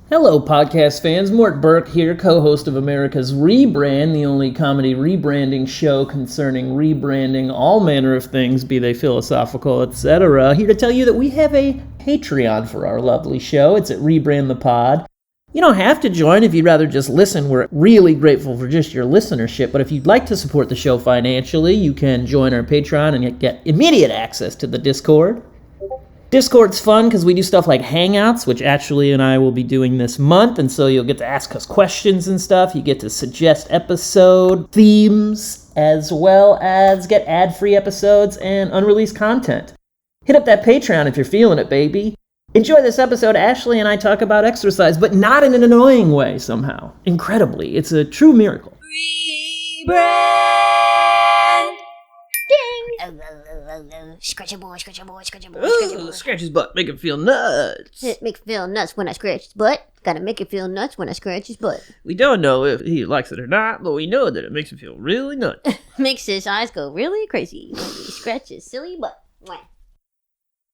Hello, podcast fans. Mort Burke here, co-host of America's Rebrand, the only comedy rebranding show concerning rebranding all manner of things, be they philosophical, etc. Here to tell you that we have a Patreon for our lovely show. It's at Rebrand the Pod. You don't have to join if you'd rather just listen. We're really grateful for just your listenership, but if you'd like to support the show financially, you can join our Patreon and get immediate access to the Discord. Discord's fun because we do stuff like Hangouts, which Ashley and I will be doing this month, and so you'll get to ask us questions and stuff. You get to suggest episode themes, as well as get ad-free episodes and unreleased content. Hit up that Patreon if you're feeling it, baby. Enjoy this episode. Ashley and I talk about exercise, but not in an annoying way somehow. Incredibly. It's a true miracle. Rebrand! Ding! Scratch your boy, scratch your boy, scratch your boy, scratch your boy. Scratch his butt, make him feel nuts. It makes it feel nuts when I scratch his butt. Gotta make it feel nuts when I scratch his butt. We don't know if he likes it or not, but we know that it makes him feel really nuts. Makes his eyes go really crazy when he scratches his silly butt. Mwah.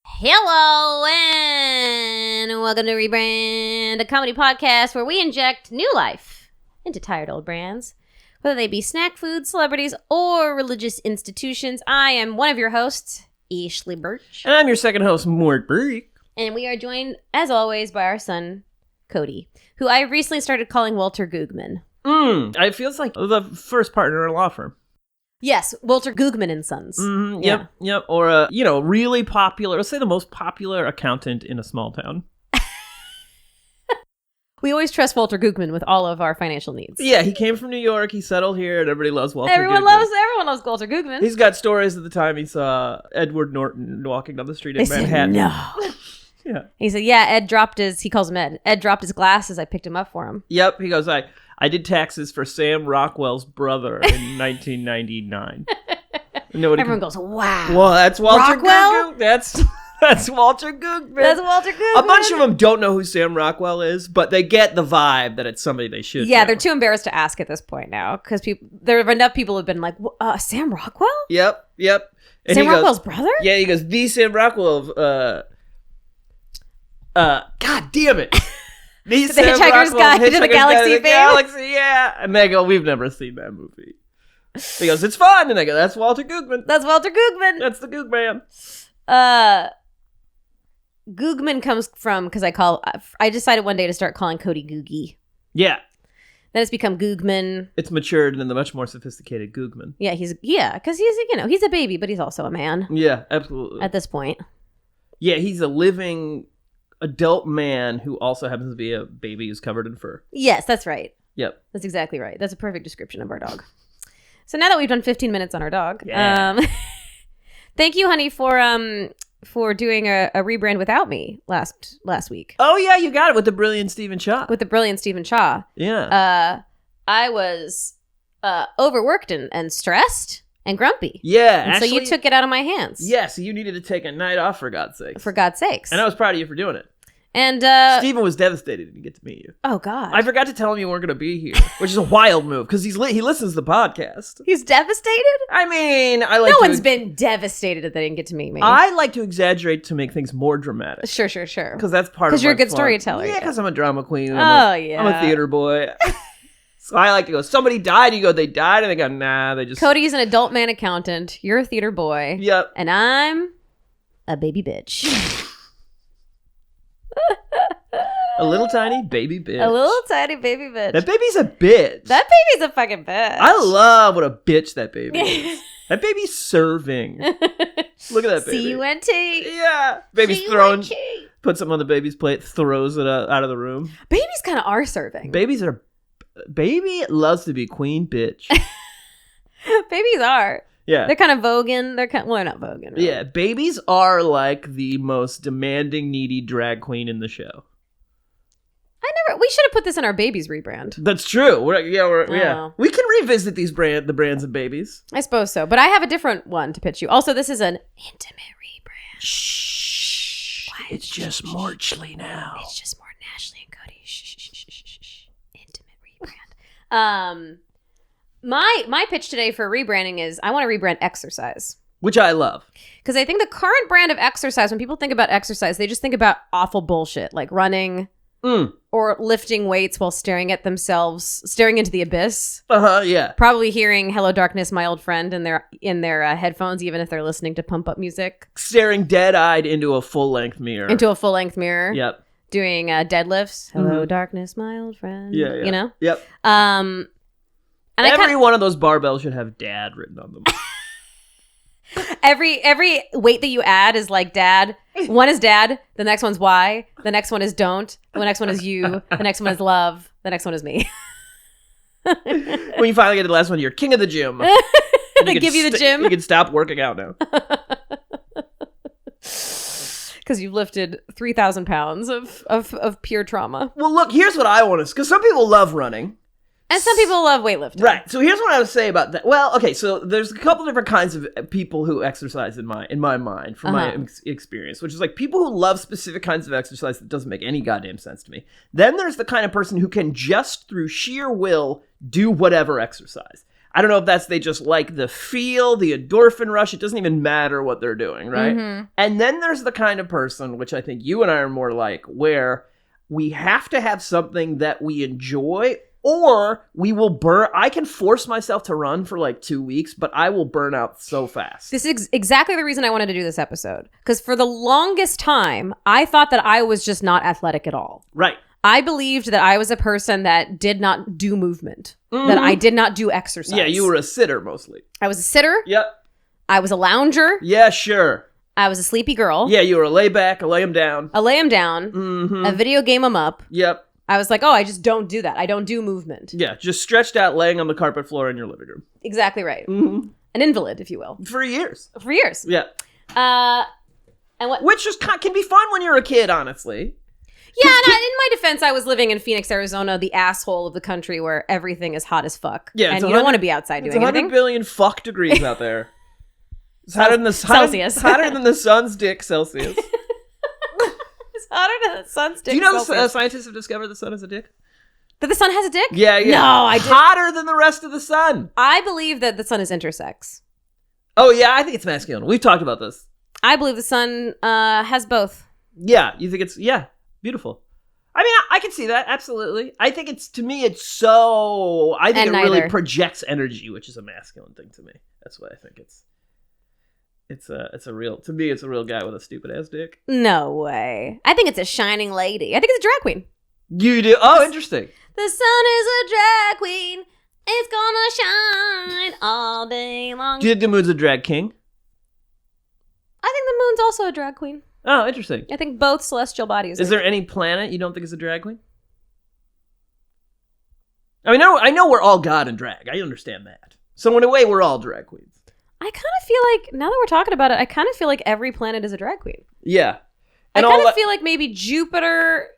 Hello and welcome to Rebrand, a comedy podcast where we inject new life into tired old brands. Whether they be snack foods, celebrities, or religious institutions, I am one of your hosts, Ashley Birch. And I'm your second host, Mort FREAKS. And we are joined, as always, by our son, Cody, who I recently started calling Walter Gugman. It feels like the first partner in a law firm. Yes, Walter Gugman & Sons. Yep. Or really popular, let's say the most popular accountant in a small town. We always trust Walter Gugman with all of our financial needs. Yeah, he came from New York, he settled here, and everybody loves Walter Everyone Gugman. loves Walter Gugman. He's got stories at the time he saw Edward Norton walking down the street in Manhattan. No. Yeah. He said, yeah, Ed dropped his, he calls him Ed. Ed dropped his glasses. I picked him up for him. Yep, he goes, I did taxes for Sam Rockwell's brother in 1999. Everyone goes, wow. Well, that's Walter Rockwell? Gugman. That's Walter Gugman. That's Walter Gugman. A bunch of them don't know who Sam Rockwell is, but they get the vibe that it's somebody they should know. They're too embarrassed to ask at this point now because there have enough people who've been like, Sam Rockwell? Yep. And Sam Rockwell's brother? Yeah, he goes, the Sam Rockwell of, God damn it. The Hitchhiker's Guide to the Galaxy fame? Yeah. And they go, we've never seen that movie. He goes, it's fun. And they go, that's Walter Gugman. That's Walter Gugman. That's the Googman. Gugman comes from, because I decided one day to start calling Cody Googie. Yeah. Then it's become Gugman. It's matured into the much more sophisticated Gugman. Yeah, because he's a baby, but he's also a man. Yeah, absolutely. At this point. Yeah, he's a living adult man who also happens to be a baby who's covered in fur. Yes, that's right. Yep. That's exactly right. That's a perfect description of our dog. So now that we've done 15 minutes on our dog, thank you, honey, for doing a rebrand without me last week. Oh yeah, you got it with the brilliant Stephen Shaw. Yeah. I was overworked and stressed and grumpy. Yeah. And so you took it out of my hands. Yeah, so you needed to take a night off for God's sakes. For God's sakes. And I was proud of you for doing it. And Stephen was devastated he didn't get to meet you. Oh God. I forgot to tell him you weren't going to be here, which is a wild move because he listens to the podcast. He's devastated? I mean, no one's been devastated that they didn't get to meet me. I like to exaggerate to make things more dramatic. Sure. Because that's part of Because you're a good fun. storyteller. Yeah, because I'm a drama queen. I'm a theater boy. So I like to go, somebody died. You go, they died. And they go, nah, they just... Cody's an adult man accountant. You're a theater boy. Yep. And I'm a baby bitch. A little tiny baby bitch. A little tiny baby bitch. That baby's a bitch. That baby's a fucking bitch. I love what a bitch that baby is. That baby's serving. Look at that baby. C-U-N-T. Yeah. Baby's throwing, put something on the baby's plate, throws it out of the room. Babies kind of are serving. Baby loves to be queen bitch. Babies are. Yeah. They're kind of voguing. They're not voguing. Really. Yeah. Babies are like the most demanding, needy drag queen in the show. We should have put this in our babies rebrand. That's true. Yeah. We can revisit the brands of babies. I suppose so. But I have a different one to pitch you. Also, this is an intimate rebrand. Shh. It's just Maortshly now. It's just Mort and Ashley and Cody. Shh. Intimate rebrand. My pitch today for rebranding is I want to rebrand exercise. Which I love. Because I think the current brand of exercise, when people think about exercise, they just think about awful bullshit like running, or lifting weights while staring into the abyss. Yeah. Probably hearing "Hello, Darkness, My Old Friend" in their headphones, even if they're listening to pump up music. Staring dead-eyed into a full-length mirror. Yep. Doing deadlifts. Hello, darkness, my old friend. Yeah. You know? Yep. And every one of those barbells should have dad written on them. Every weight that you add is like dad. One is dad. The next one's why. The next one is don't. The next one is you. The next one is love. The next one is me. When you finally get to the last one, you're king of the gym. They give you the gym. You can stop working out now. Because you've lifted 3,000 pounds of pure trauma. Well, look, here's what I want to... Because some people love running. And some people love weightlifting. Right. So here's what I would say about that. Well, okay, so there's a couple different kinds of people who exercise in my mind, from my experience, which is like people who love specific kinds of exercise that doesn't make any goddamn sense to me. Then there's the kind of person who can just through sheer will do whatever exercise. I don't know if that's they just like the feel, the endorphin rush. It doesn't even matter what they're doing, right? Mm-hmm. And then there's the kind of person, which I think you and I are more like, where we have to have something that we enjoy, or we will burn. I can force myself to run for like 2 weeks, but I will burn out so fast. This is exactly the reason I wanted to do this episode. Because for the longest time, I thought that I was just not athletic at all. Right. I believed that I was a person that did not do movement, that I did not do exercise. Yeah, you were a sitter mostly. I was a sitter. Yep. I was a lounger. Yeah, sure. I was a sleepy girl. Yeah, you were a lay back, a lay 'em down. A lay 'em down, a video game 'em up. Yep. I was like, oh, I just don't do that. I don't do movement. Yeah, just stretched out laying on the carpet floor in your living room. Exactly right. Mm-hmm. An invalid, if you will. For years. Yeah. And what? Which just can be fun when you're a kid, honestly. Yeah, and in my defense, I was living in Phoenix, Arizona, the asshole of the country where everything is hot as fuck. Yeah, and you don't want to be outside doing anything. It's 100 billion fuck degrees out there. It's hotter than the Celsius. Hotter than the sun's dick Celsius. It's hotter than the sun's dick. Do you know scientists have discovered the sun has a dick? That the sun has a dick? Yeah. No, I didn't. Hotter than the rest of the sun. I believe that the sun is intersex. Oh, yeah, I think it's masculine. We've talked about this. I believe the sun has both. Yeah, you think it's... Yeah. Beautiful. I mean, I can see that, absolutely. I think to me, it really projects energy, which is a masculine thing to me. That's why I think it's a real guy with a stupid ass dick. No way. I think it's a shining lady. I think it's a drag queen. You do? Oh, interesting. The sun is a drag queen. It's gonna shine all day long. Do you think the moon's a drag king? I think the moon's also a drag queen. Oh, interesting. I think both celestial bodies. Is there any planet you don't think is a drag queen? I mean, I know we're all God and drag. I understand that. So in a way, we're all drag queens. I kind of feel like, now that we're talking about it, I kind of feel like every planet is a drag queen. Yeah. And I kind of feel like maybe Jupiter...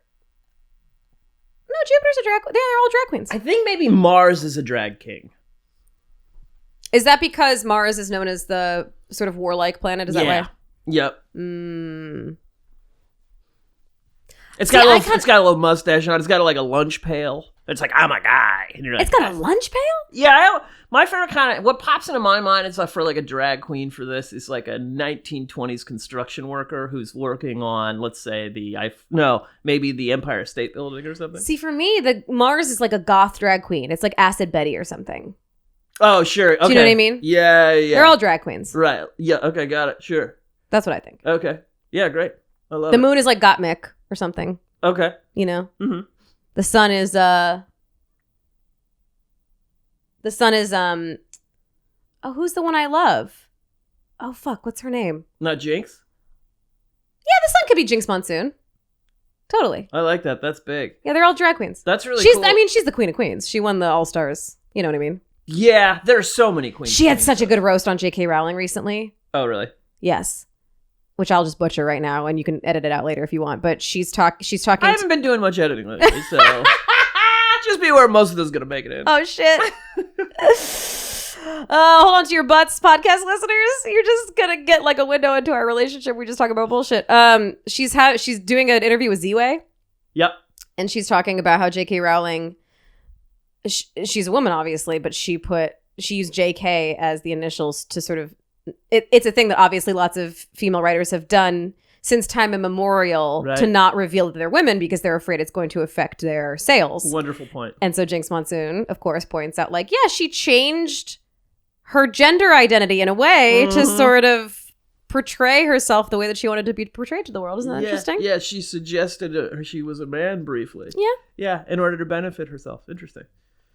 No, Jupiter's a drag queen. They're all drag queens. I think maybe Mars is a drag king. Is that because Mars is known as the sort of warlike planet? Is that why? Yep. It's got a little mustache on it. It's got like a lunch pail. It's like, I'm a guy. And you're like, it's got a lunch pail? Yeah. My favorite kind of, what pops into my mind is for like a drag queen for this is like a 1920s construction worker who's working on, let's say maybe the Empire State Building or something. See, for me, the Mars is like a goth drag queen. It's like Acid Betty or something. Oh, sure. Okay. Do you know what I mean? Yeah. They're all drag queens. Right. Yeah. Okay. Got it. Sure. That's what I think. Okay. Yeah. Great. I love the moon is like Gottmik or something. Okay. You know? Mm-hmm. The sun is, oh, who's the one I love? Oh, fuck. What's her name? Not Jinx? Yeah, the sun could be Jinx Monsoon. Totally. I like that. That's big. Yeah, they're all drag queens. That's really cool. I mean, she's the queen of queens. She won the All-Stars. You know what I mean? Yeah, there's so many queens. She had such a good roast on J.K. Rowling recently. Oh, really? Yes. Which I'll just butcher right now, and you can edit it out later if you want. But she's talking. I haven't been doing much editing lately, so just be aware most of this is gonna make it in. Oh shit! Hold on to your butts, podcast listeners. You're just gonna get like a window into our relationship. We just talk about bullshit. She's doing an interview with Z-Way. Yep. And she's talking about how J.K. Rowling. She's a woman, obviously, but she used J.K. as the initials to sort of. It's a thing that obviously lots of female writers have done since time immemorial to not reveal that they're women because they're afraid it's going to affect their sales. Wonderful point. And so Jinx Monsoon, of course, points out like, yeah, she changed her gender identity in a way to sort of portray herself the way that she wanted to be portrayed to the world. Isn't that interesting? Yeah, she suggested she was a man briefly. Yeah. Yeah, in order to benefit herself. Interesting.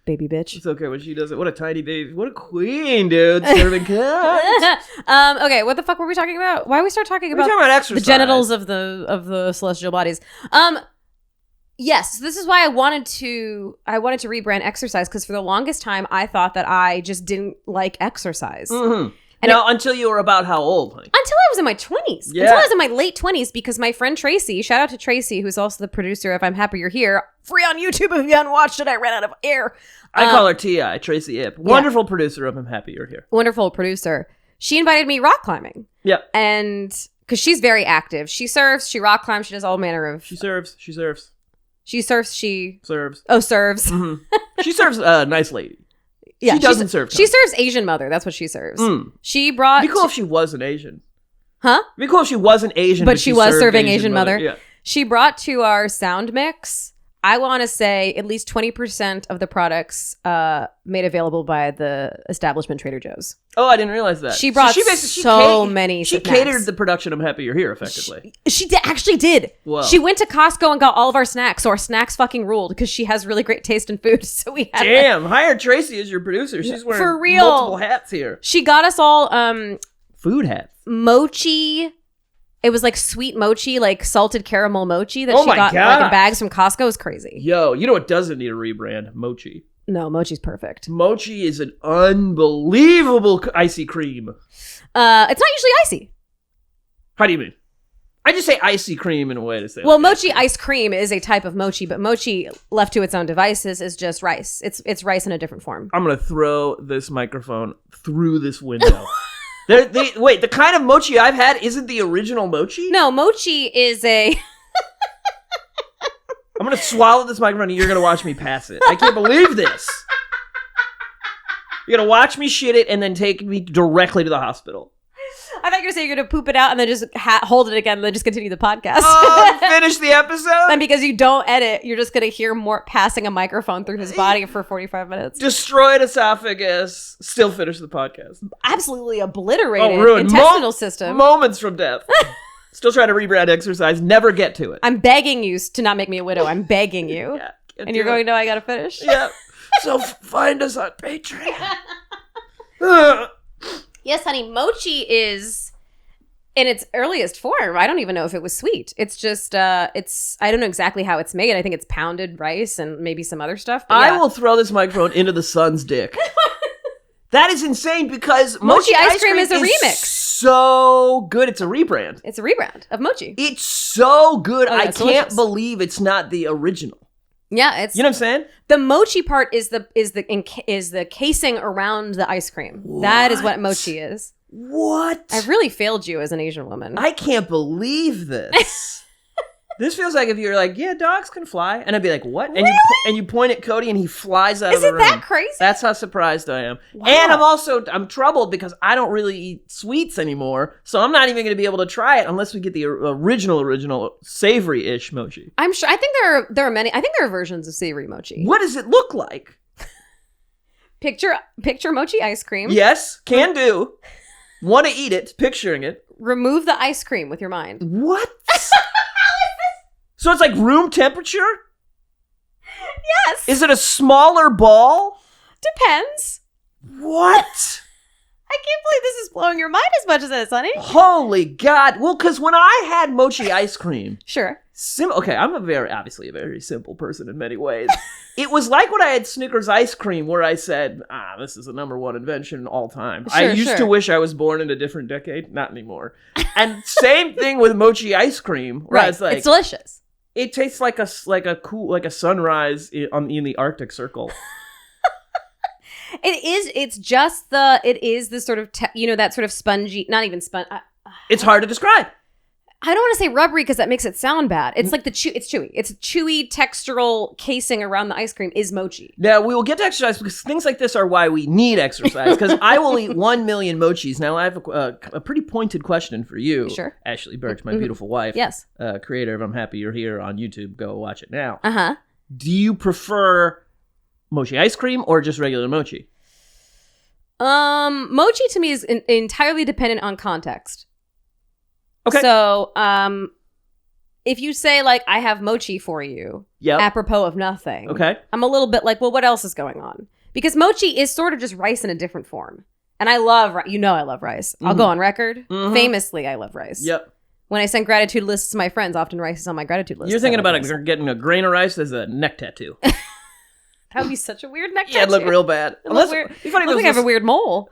Baby bitch. It's okay when she does it. What a tiny baby. What a queen, dude. Serving cats. Okay, what the fuck were we talking about? Why we start talking about exercise. The genitals of the celestial bodies? Yes, this is why I wanted to rebrand exercise, because for the longest time I thought that I just didn't like exercise. Mm-hmm. Until you were about how old? Honey? Until I was in my 20s. Yeah. Until I was in my late 20s, because my friend Tracy, shout out to Tracy, who's also the producer of I'm Happy You're Here, free on YouTube if you haven't watched it, I ran out of air. I call her T.I., Tracy Ip. Wonderful producer of I'm Happy You're Here. Wonderful producer. She invited me rock climbing. Yep. And because she's very active. She surfs, she rock climbs, she does all manner of... She surfs. She surfs, she... Serves. Oh, serves. Mm-hmm. She serves a nice lady. Yeah, she doesn't serve. She serves Asian mother. That's what she serves. She brought... It'd be cool if she was an Asian. Huh? It'd be cool if she wasn't Asian, but she was serving Asian mother. Yeah. She brought to our sound mix, I want to say at least 20% of the products made available by the establishment Trader Joe's. Oh, I didn't realize that. She brought many She snacks. catered the production of I'm Happy You're Here, effectively. She actually did. Whoa. She went to Costco and got all of our snacks, so our snacks fucking ruled because she has really great taste in food. So we had Damn, hire Tracy as your producer. She's wearing for real multiple hats here. She got us all food hats. Mochi. It was like sweet mochi, like salted caramel mochi that she got God. like in bags from Costco. It was crazy. Yo, you know what doesn't need a rebrand? Mochi. No, mochi's perfect. Mochi is an unbelievable icy cream. It's not usually icy. How do you mean? I just say icy cream in a way to say. Well, mochi ice cream is a type of mochi, but mochi, left to its own devices, is just rice. It's rice in a different form. I'm gonna throw this microphone through this window. Wait, the kind of mochi I've had isn't the original mochi? No, mochi is a... I'm going to swallow this microphone and you're going to watch me pass it. I can't believe this. You're going to watch me shit it and then take me directly to the hospital. I thought you were going to say you're going to poop it out and then just hold it again and then just continue the podcast. Oh, finish the episode? And because you don't edit, you're just going to hear Mort passing a microphone through his body for 45 minutes. Destroyed esophagus, still finish the podcast. Absolutely obliterated ruined. intestinal system. Moments from death. Still trying to rebrand exercise, never get to it. I'm begging you to not make me a widow. I'm begging you. Yeah, and you're going, no, I got to finish? Yeah. So find us on Patreon. Yes, honey, mochi is in its earliest form. I don't even know if it was sweet. It's just, I don't know exactly how it's made. I think it's pounded rice and maybe some other stuff. I will throw this microphone into the sun's dick. That is insane because Mochi ice cream is a remix. So good. It's a rebrand. It's a rebrand of Mochi. It's so good. Oh, I it's can't delicious. believe it's not the original. Yeah, it's You know what I'm saying? the mochi part is the casing around the ice cream. That is what mochi is. What? I've really failed you as an Asian woman. I can't believe this. This feels like if you're like, yeah, dogs can fly, and I'd be like, what? And you point at Cody, and he flies out of the Isn't room. that crazy? That's how surprised I am. Wow. And I'm troubled because I don't really eat sweets anymore, so I'm not even going to be able to try it unless we get the original savory-ish mochi. I'm sure. I think there are many. I think there are versions of savory mochi. What does it look like? Picture mochi ice cream. Yes, can do. Want to eat it, picturing it. Remove the ice cream with your mind. What? So it's like room temperature? Yes. Is it a smaller ball? Depends. What? I can't believe this is blowing your mind as much as this, honey. Holy God. Well, because when I had mochi ice cream, Sure. okay, I'm obviously a very simple person in many ways. It was like when I had Snickers ice cream where I said, this is the number one invention all time. I used to wish I was born in a different decade. Not anymore. And same thing with mochi ice cream. Where I was like, it's delicious. It tastes like a sunrise in the Arctic Circle. It is the sort of, that sort of spongy, not even sponge. It's hard to describe. I don't want to say rubbery because that makes it sound bad. It's like it's chewy. It's chewy textural casing around the ice cream is mochi. Now, we will get to exercise because things like this are why we need exercise, because I will eat 1 million mochis. Now, I have a pretty pointed question for you. Sure. Ashley Birch, my beautiful wife. Yes. Creator of I'm Happy You're Here on YouTube. Go watch it now. Uh-huh. Do you prefer mochi ice cream or just regular mochi? Mochi to me is entirely dependent on context. Okay. So, if you say, like, I have mochi for you, apropos of nothing, okay, I'm a little bit like, well, what else is going on? Because mochi is sort of just rice in a different form. And I love, I love rice. I'll go on record. Famously, I love rice. Yep. When I send gratitude lists to my friends, often rice is on my gratitude list. You're thinking about getting a grain of rice as a neck tattoo. That would be such a weird neck tattoo. Yeah, it'd look real bad. Unless weird. It'd look like I have a weird mole.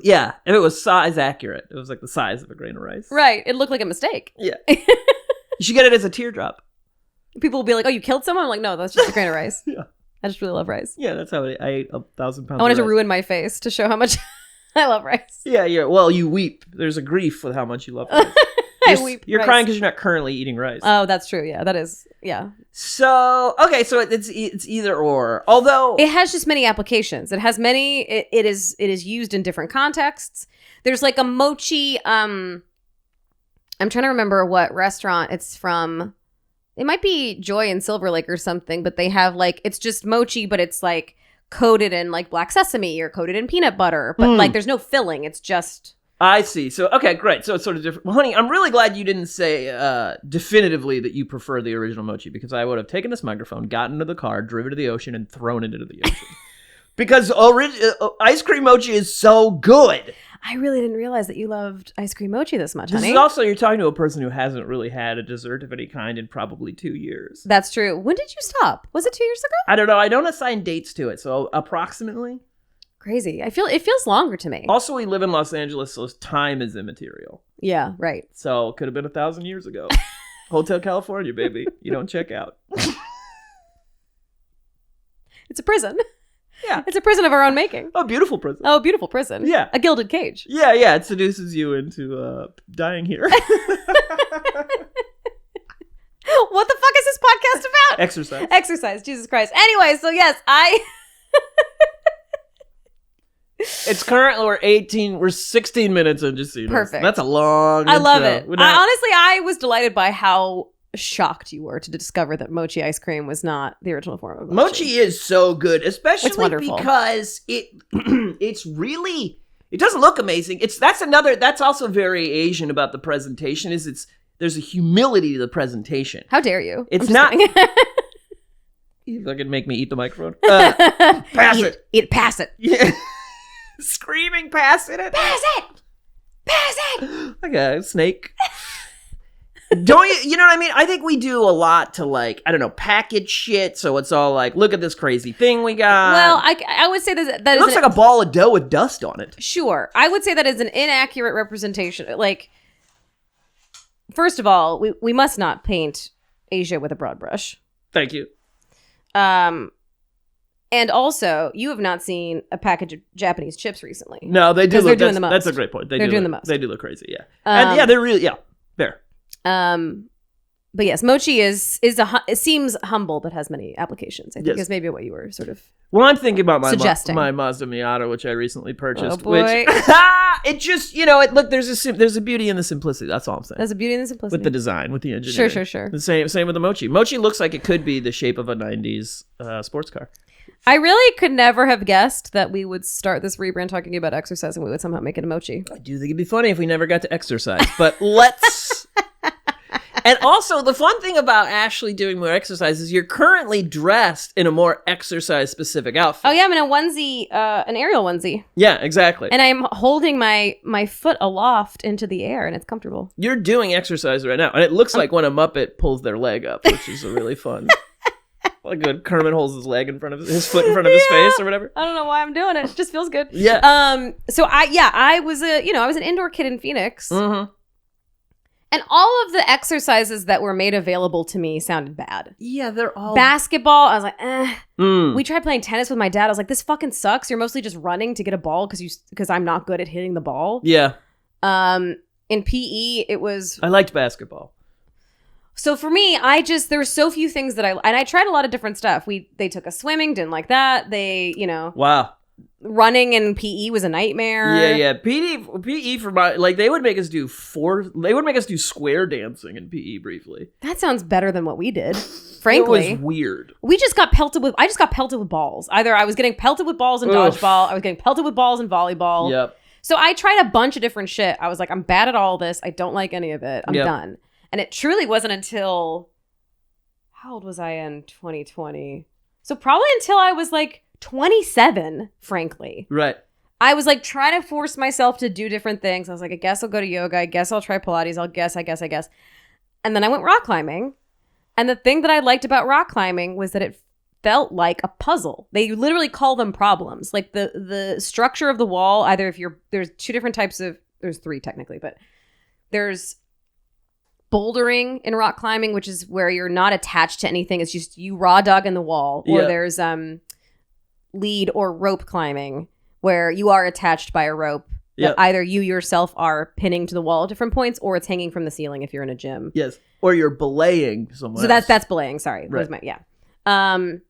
Yeah, if it was size accurate. It was like the size of a grain of rice. Right. It looked like a mistake. Yeah. You should get it as a teardrop. People will be like, oh, you killed someone? I'm like, no, that's just a grain of rice. Yeah. I just really love rice. Yeah, that's how I ate 1,000 pounds I wanted of rice. to ruin my face to show how much I love rice. Yeah. Well, you weep. There's a grief with how much you love rice. You're crying because you're not currently eating rice. Oh, that's true. Yeah, that is. Yeah. So, okay, so it's either or. Although it has just many applications. It has many. It is used in different contexts. There's like a mochi. I'm trying to remember what restaurant it's from. It might be Joy in Silver Lake or something, but they have like it's just mochi, but it's like coated in like black sesame or coated in peanut butter, but like there's no filling. It's just. I see. So, okay, great. So it's sort of different. Well, honey, I'm really glad you didn't say definitively that you prefer the original mochi, because I would have taken this microphone, gotten into the car, driven to the ocean, and thrown it into the ocean. Because ice cream mochi is so good. I really didn't realize that you loved ice cream mochi this much, This honey. is also, you're talking to a person who hasn't really had a dessert of any kind in probably 2 years. That's true. When did you stop? Was it 2 years ago? I don't know. I don't assign dates to it, so approximately. Crazy. It feels longer to me. Also, we live in Los Angeles, so time is immaterial. Yeah, right. So it could have been 1,000 years ago. Hotel California, baby. You don't check out. It's a prison. Yeah. It's a prison of our own making. A beautiful prison. Oh, a beautiful prison. Yeah. A gilded cage. Yeah. It seduces you into dying here. What the fuck is this podcast about? Exercise. Exercise. Jesus Christ. Anyway, so yes, It's currently we're 16 minutes into seeing. Perfect. That's a long I love intro. it. Honestly, I was delighted by how shocked you were to discover that mochi ice cream was not the original form of mochi. Mochi is so good, especially because it's really, it doesn't look amazing. That's also very Asian about the presentation, there's a humility to the presentation. How dare you? It's not. You fucking make me eat the microphone. Pass it. Pass it. Yeah. Screaming, pass it. Pass it. Pass it. Like a snake. Don't you know what I mean? I think we do a lot to package shit. So it's all like, look at this crazy thing we got. Well, I would say that it looks like a ball of dough with dust on it. Sure. I would say that is an inaccurate representation. Like, first of all, we must not paint Asia with a broad brush. Thank you. And also, you have not seen a package of Japanese chips recently. No, they do. They're doing the most. That's a great point. They're doing the most. They do look crazy, yeah. And they're really, fair. But yes, mochi it seems humble, but has many applications. I think is maybe what you were sort of. Well, I'm thinking about suggesting. my Mazda Miata, which I recently purchased. Oh boy! Which, it just look, there's a beauty in the simplicity. That's all I'm saying. There's a beauty in the simplicity with the design, with the engineering. Sure. The same with the mochi. Mochi looks like it could be the shape of a '90s sports car. I really could never have guessed that we would start this rebrand talking about exercise and we would somehow make it a mochi. I do think it'd be funny if we never got to exercise, but let's. And also, the fun thing about Ashley doing more exercise is you're currently dressed in a more exercise-specific outfit. Oh yeah, I'm in a onesie, an aerial onesie. Yeah, exactly. And I'm holding my foot aloft into the air, and it's comfortable. You're doing exercise right now, and it looks like when a Muppet pulls their leg up, which is a really fun. Like when Kermit holds his leg in front of his foot in front of his face or whatever. I don't know why I'm doing it. It just feels good. Yeah. So I was an indoor kid in Phoenix. Mm-hmm. And all of the exercises that were made available to me sounded bad. Yeah, they're all... Basketball, I was like, We tried playing tennis with my dad. I was like, this fucking sucks. You're mostly just running to get a ball because I'm not good at hitting the ball. Yeah. In PE, it was... I liked basketball. So for me, there were so few things that I tried a lot of different stuff. They took us swimming, didn't like that. They, Wow. Running in PE was a nightmare. Yeah. PE for my, like, they would make us do square dancing in PE briefly. That sounds better than what we did. Frankly. It was weird. I just got pelted with balls. Either I was getting pelted with balls in dodgeball, I was getting pelted with balls in volleyball. Yep. So I tried a bunch of different shit. I was like, I'm bad at all this. I don't like any of it. I'm done. And it truly wasn't until, how old was I in 2020? So probably until I was like 27, frankly. Right. I was like trying to force myself to do different things. I was like, I guess I'll go to yoga. I guess I'll try Pilates. I guess. And then I went rock climbing. And the thing that I liked about rock climbing was that it felt like a puzzle. They literally call them problems. Like the structure of the wall, either there's two different types of, there's three technically, but there's bouldering in rock climbing, which is where you're not attached to anything. It's just you raw dog in the wall. Or there's lead or rope climbing, where you are attached by a rope that either you yourself are pinning to the wall at different points, or it's hanging from the ceiling if you're in a gym. Yes. Or you're belaying someone. So that's belaying. Sorry. Right. And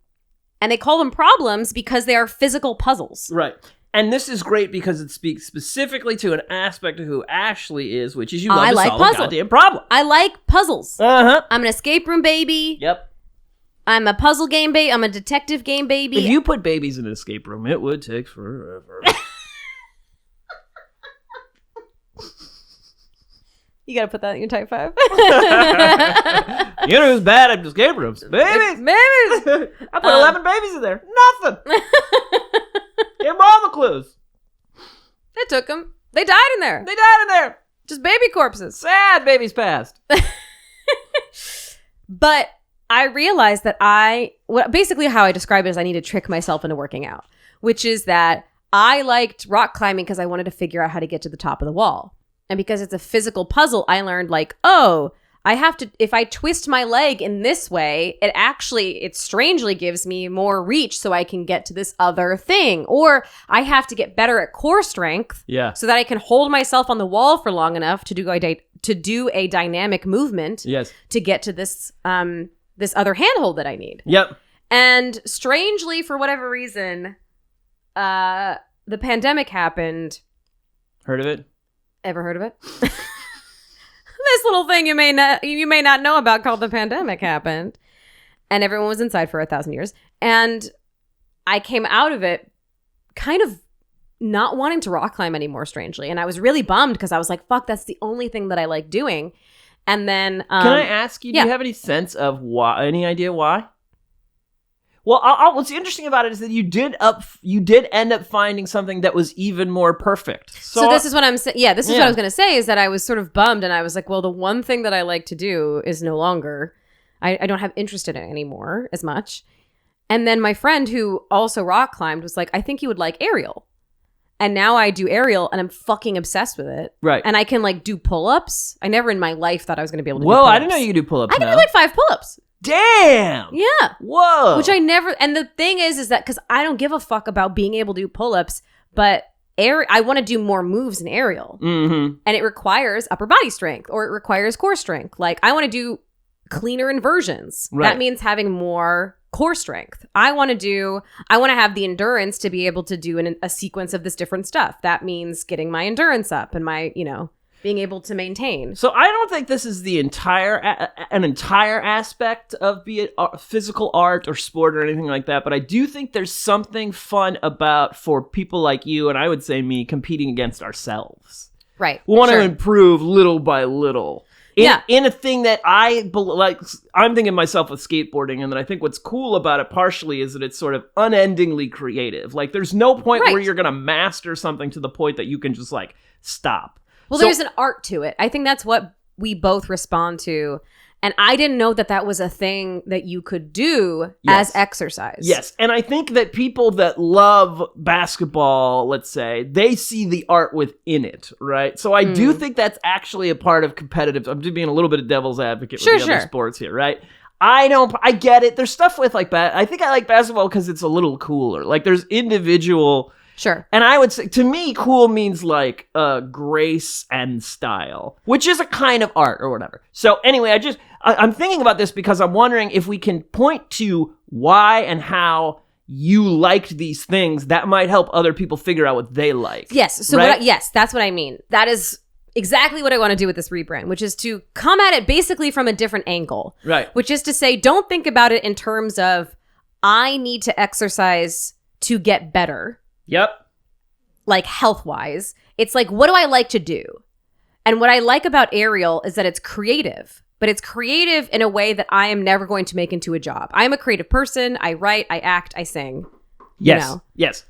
they call them problems because they are physical puzzles. Right. And this is great because it speaks specifically to an aspect of who Ashley is, which is you love to solve a goddamn problem. I like puzzles. Uh-huh. I'm an escape room baby. Yep. I'm a puzzle game baby. I'm a detective game baby. If you put babies in an escape room, it would take forever. You gotta put that in your type 5. You know who's bad at escape rooms? Babies! Babies! I put 11 babies in there. Nothing! Give them all the clues. They took them. They died in there. Just baby corpses. Sad babies passed. But I realized that basically how I describe it is I need to trick myself into working out, which is that I liked rock climbing because I wanted to figure out how to get to the top of the wall. And because it's a physical puzzle, I learned like, I have to, if I twist my leg in this way, it strangely gives me more reach so I can get to this other thing. Or I have to get better at core strength so that I can hold myself on the wall for long enough to do a dynamic movement to get to this this other handhold that I need. Yep. And strangely, for whatever reason, the pandemic happened. Heard of it? Ever heard of it? This little thing you may not know about called the pandemic happened, and everyone was inside for 1,000 years. And I came out of it kind of not wanting to rock climb anymore, strangely. And I was really bummed because I was like, fuck, that's the only thing that I like doing. And then can I ask you, do you have any sense of why? Any idea why? Well, what's interesting about it is that you did end up finding something that was even more perfect. So this is what I'm saying. Yeah, this is what I was going to say, is that I was sort of bummed, and I was like, well, the one thing that I like to do is no longer. I don't have interest in it anymore as much. And then my friend who also rock climbed was like, I think you would like aerial. And now I do aerial, and I'm fucking obsessed with it. Right. And I can like do pull-ups. I never in my life thought I was going to be able to do pull-ups. Whoa, I didn't know you could do pull-ups. I can do like 5 pull-ups. Damn! Yeah. Whoa! Which I never, and the thing is that because I don't give a fuck about being able to do pull-ups, but I want to do more moves in aerial. Mm-hmm. And it requires upper body strength, or it requires core strength. Like, I want to do cleaner inversions. Right. That means having more core strength. I want to have the endurance to be able to do a sequence of this different stuff. That means getting my endurance up and my, being able to maintain. So I don't think this is an entire aspect of, be it physical art or sport or anything like that, but I do think there's something fun about, for people like you, and I would say me, competing against ourselves. Right. We want to improve little by little. In a thing that I'm thinking myself with skateboarding, and that I think what's cool about it partially is that it's sort of unendingly creative. Like, there's no point where you're going to master something to the point that you can just like stop. Well, there's an art to it. I think that's what we both respond to. And I didn't know that was a thing that you could do as exercise. Yes. And I think that people that love basketball, let's say, they see the art within it, right? So I do think that's actually a part of competitive. I'm just being a little bit of devil's advocate with the other sports here, right? I get it. There's stuff with like I think I like basketball because it's a little cooler. Like, there's individual Sure. And I would say, to me, cool means like grace and style, which is a kind of art or whatever. So anyway, I'm thinking about this because I'm wondering if we can point to why and how you liked these things that might help other people figure out what they like. Yes. So right? yes, that's what I mean. That is exactly what I want to do with this rebrand, which is to come at it basically from a different angle. Right. Which is to say, don't think about it in terms of, I need to exercise to get better. Yep. Like health-wise. It's like, what do I like to do? And what I like about Ariel is that it's creative, but it's creative in a way that I am never going to make into a job. I am a creative person. I write, I act, I sing. Yes. You know? Yes.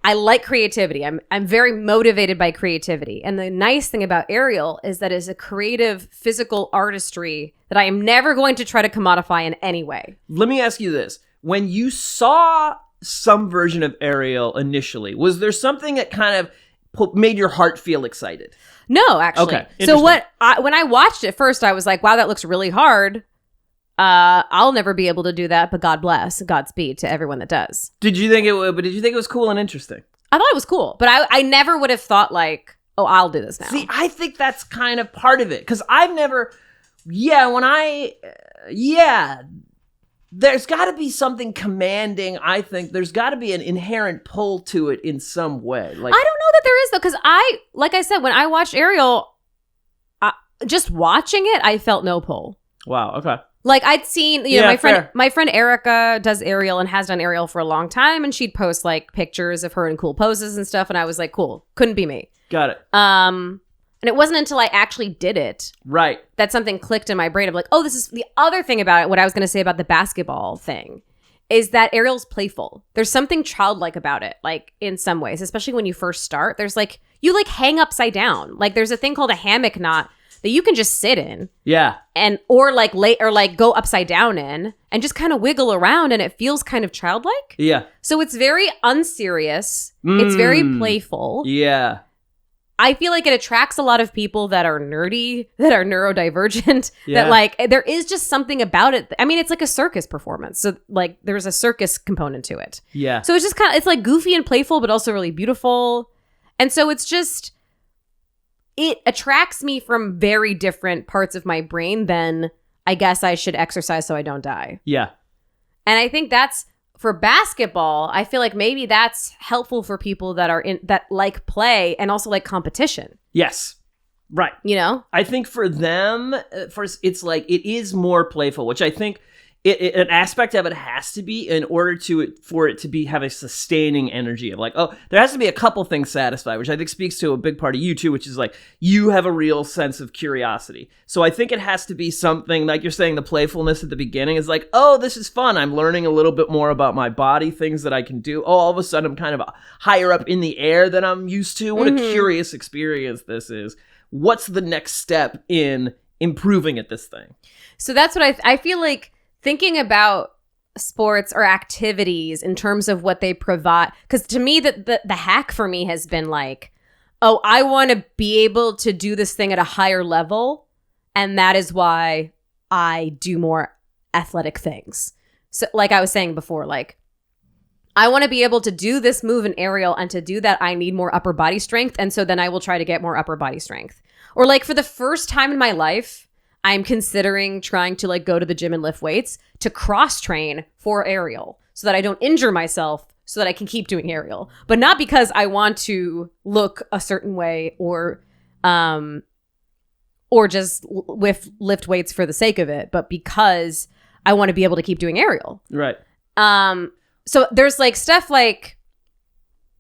I like creativity. I'm very motivated by creativity. And the nice thing about Ariel is that it's a creative physical artistry that I am never going to try to commodify in any way. Let me ask you this. When you saw some version of Ariel initially, was there something that kind of made your heart feel excited? No, actually. Okay. So when I watched it first, I was like, wow, that looks really hard. I'll never be able to do that, but God bless, Godspeed to everyone that does. Did you think it was cool and interesting? I thought it was cool, but I never would have thought like, oh, I'll do this now. See, I think that's kind of part of it, because I've never, there's got to be something commanding. I think there's got to be an inherent pull to it in some way. Like, I don't know that there is though, because like I said, when I watched Ariel, just watching it, I felt no pull. Wow. Okay. Like I'd seen, my friend Erica does Ariel and has done Ariel for a long time, and she'd post like pictures of her in cool poses and stuff, and I was like, cool, couldn't be me. Got it. And it wasn't until I actually did it, right, that something clicked in my brain of like, oh, this is the other thing about it. What I was going to say about the basketball thing is that Ariel's playful. There's something childlike about it, like in some ways, especially when you first start. There's like, you like hang upside down. Like there's a thing called a hammock knot that you can just sit in. Yeah. And or go upside down in and just kind of wiggle around, and it feels kind of childlike. Yeah. So it's very unserious. It's very playful. Yeah. I feel like it attracts a lot of people that are nerdy, that are neurodivergent, that like there is just something about it. I mean, it's like a circus performance. So like there's a circus component to it. Yeah. So it's just it's like goofy and playful, but also really beautiful. And so it's just, it attracts me from very different parts of my brain than I guess I should exercise so I don't die. Yeah. And I think that's, for basketball, I feel like maybe that's helpful for people that like play and also like competition. Yes. Right. You know? I think for them, it's like, it is more playful, which I think an aspect of it has to be in order for it to have a sustaining energy of like, oh, there has to be a couple things satisfied, which I think speaks to a big part of you too, which is like, you have a real sense of curiosity. So I think it has to be something like you're saying, the playfulness at the beginning is like, oh, this is fun. I'm learning a little bit more about my body, things that I can do. Oh, all of a sudden I'm kind of higher up in the air than I'm used to. What a curious experience this is. What's the next step in improving at this thing? So that's what I feel like. Thinking about sports or activities in terms of what they provide, because to me, the hack for me has been like, oh, I want to be able to do this thing at a higher level, and that is why I do more athletic things. So like I was saying before, like, I want to be able to do this move in aerial, and to do that, I need more upper body strength, and so then I will try to get more upper body strength. Or like for the first time in my life, I'm considering trying to like go to the gym and lift weights to cross train for aerial so that I don't injure myself, so that I can keep doing aerial, but not because I want to look a certain way or just lift weights for the sake of it, but because I want to be able to keep doing aerial. Right. So there's like stuff like,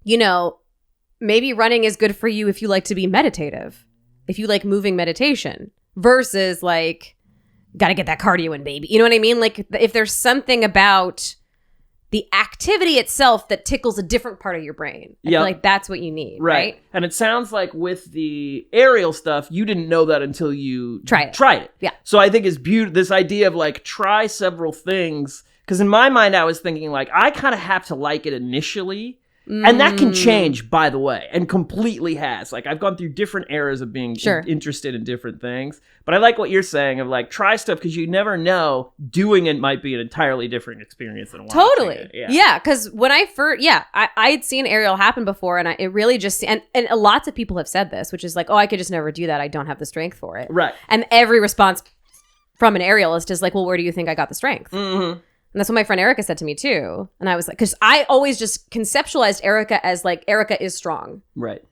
you know, maybe running is good for you if you like to be meditative, if you like moving meditation. Versus like, gotta get that cardio in, baby. You know what I mean? Like if there's something about the activity itself that tickles a different part of your brain, I feel like that's what you need, right? And it sounds like with the aerial stuff, you didn't know that until you tried it. Yeah. So I think it's beautiful, this idea of like, try several things. Because in my mind, I was thinking like, I kind of have to like it initially. And that can change, by the way, and completely has. Like, I've gone through different eras of being interested in different things. But I like what you're saying of, like, try stuff because you never know. Doing it might be an entirely different experience than watching it. Yeah, because when I first, I'd seen aerial happen before, and it really just, and lots of people have said this, which is like, oh, I could just never do that. I don't have the strength for it. Right. And every response from an aerialist is like, well, where do you think I got the strength? Mm-hmm. And that's what my friend Erica said to me too. And I was like, because I always just conceptualized Erica as like, Erica is strong. Right.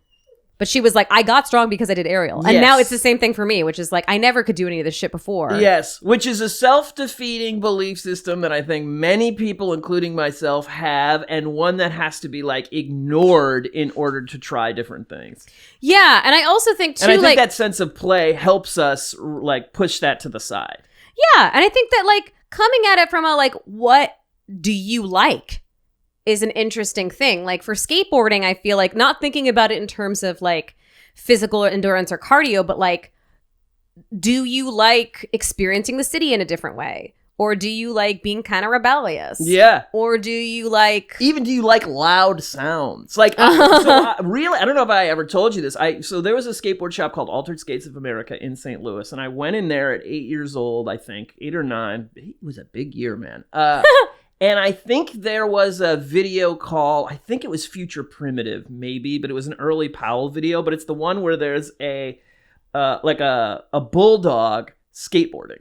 But she was like, I got strong because I did aerial. And now it's the same thing for me, which is like, I never could do any of this shit before. Yes, which is a self-defeating belief system that I think many people, including myself, have, and one that has to be like ignored in order to try different things. Yeah, and I also think too, and I think that sense of play helps us like push that to the side. Yeah, and I think that like coming at it from a like, what do you like is an interesting thing. Like for skateboarding, I feel like not thinking about it in terms of like physical endurance or cardio, but like, do you like experiencing the city in a different way? Or do you like being kind of rebellious? Yeah. Or do you like... Even do you like loud sounds? Like, really, I don't know if I ever told you this. So there was a skateboard shop called Altered Skates of America in St. Louis. And I went in there at 8 years old, I think, 8 or 9. It was a big year, man. And I think there was a video call. I think it was Future Primitive, maybe. But it was an early Powell video. But it's the one where there's a bulldog skateboarding.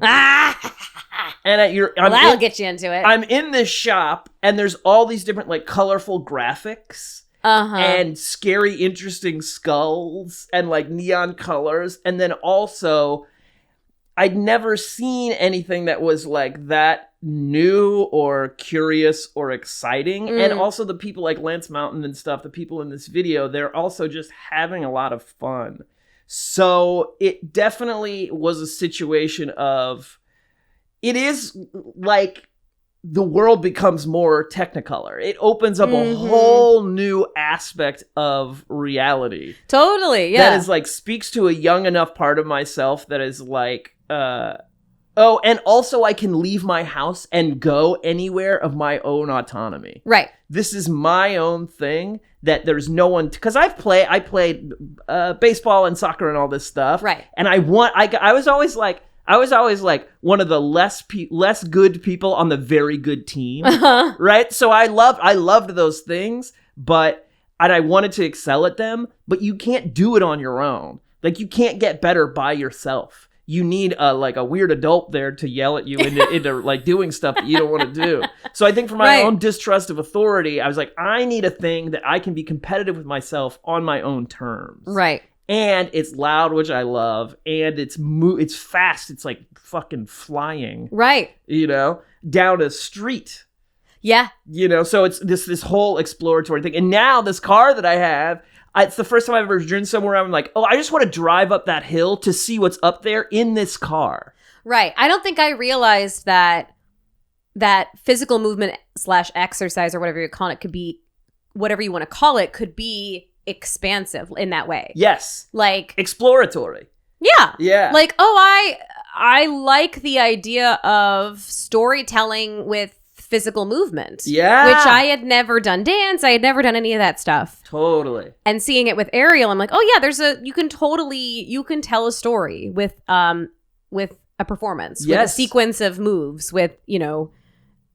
And that'll get you into it. I'm in this shop, and there's all these different like colorful graphics and scary, interesting skulls and like neon colors. And then also, I'd never seen anything that was like that new or curious or exciting. And also the people like Lance Mountain and stuff, the people in this video, they're also just having a lot of fun. So it definitely was a situation of, it is like the world becomes more Technicolor. It opens up a whole new aspect of reality. Totally, yeah. That is like, speaks to a young enough part of myself that is like, oh, and also I can leave my house and go anywhere of my own autonomy. Right. This is my own thing that there's no one, because I played baseball and soccer and all this stuff. Right. And I was always like one of the less good people on the very good team. Right. So I loved those things, and I wanted to excel at them, but you can't do it on your own. Like, you can't get better by yourself. You need a weird adult there to yell at you into like doing stuff that you don't want to do. So I think for my own distrust of authority, I was like, I need a thing that I can be competitive with myself on my own terms. Right. And it's loud, which I love, and it's fast. It's like fucking flying. Right. Down a street. Yeah. So it's this whole exploratory thing. And now this car that I have, it's the first time I've ever driven somewhere I'm like, oh, I just want to drive up that hill to see what's up there in this car. Right. I don't think I realized that physical movement / exercise or whatever you call it could be, whatever you want to call it, could be expansive in that way. Yes. Like exploratory. Yeah. Yeah. Like, oh, I like the idea of storytelling with physical movement. Yeah. Which I had never done dance. I had never done any of that stuff. Totally. And seeing it with aerial, I'm like, oh yeah, you can tell a story with a performance, with a sequence of moves, with,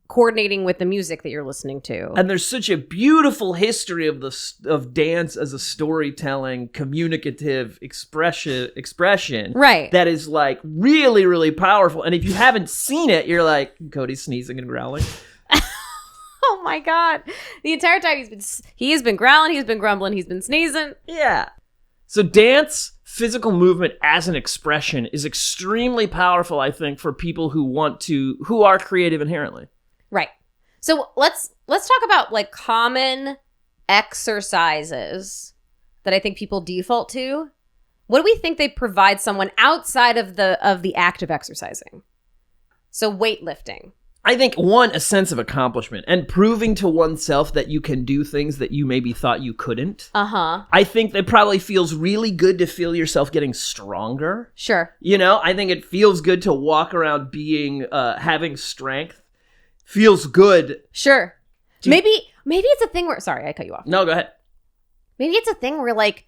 coordinating with the music that you're listening to. And there's such a beautiful history of dance as a storytelling, communicative expression. Right. That is like really, really powerful. And if you haven't seen it, you're like, Cody's sneezing and growling. Oh my God. The entire time he has been growling, he's been grumbling, he's been sneezing. Yeah. So dance, physical movement as an expression is extremely powerful, I think, for people who are creative inherently. Right. So let's talk about like common exercises that I think people default to. What do we think they provide someone outside of the act of exercising? So weightlifting. I think, one, a sense of accomplishment and proving to oneself that you can do things that you maybe thought you couldn't. I think that probably feels really good to feel yourself getting stronger. Sure. I think it feels good to walk around having strength. Feels good. Sure. Maybe maybe it's a thing where, sorry, I cut you off. No, go ahead. Maybe it's a thing where like,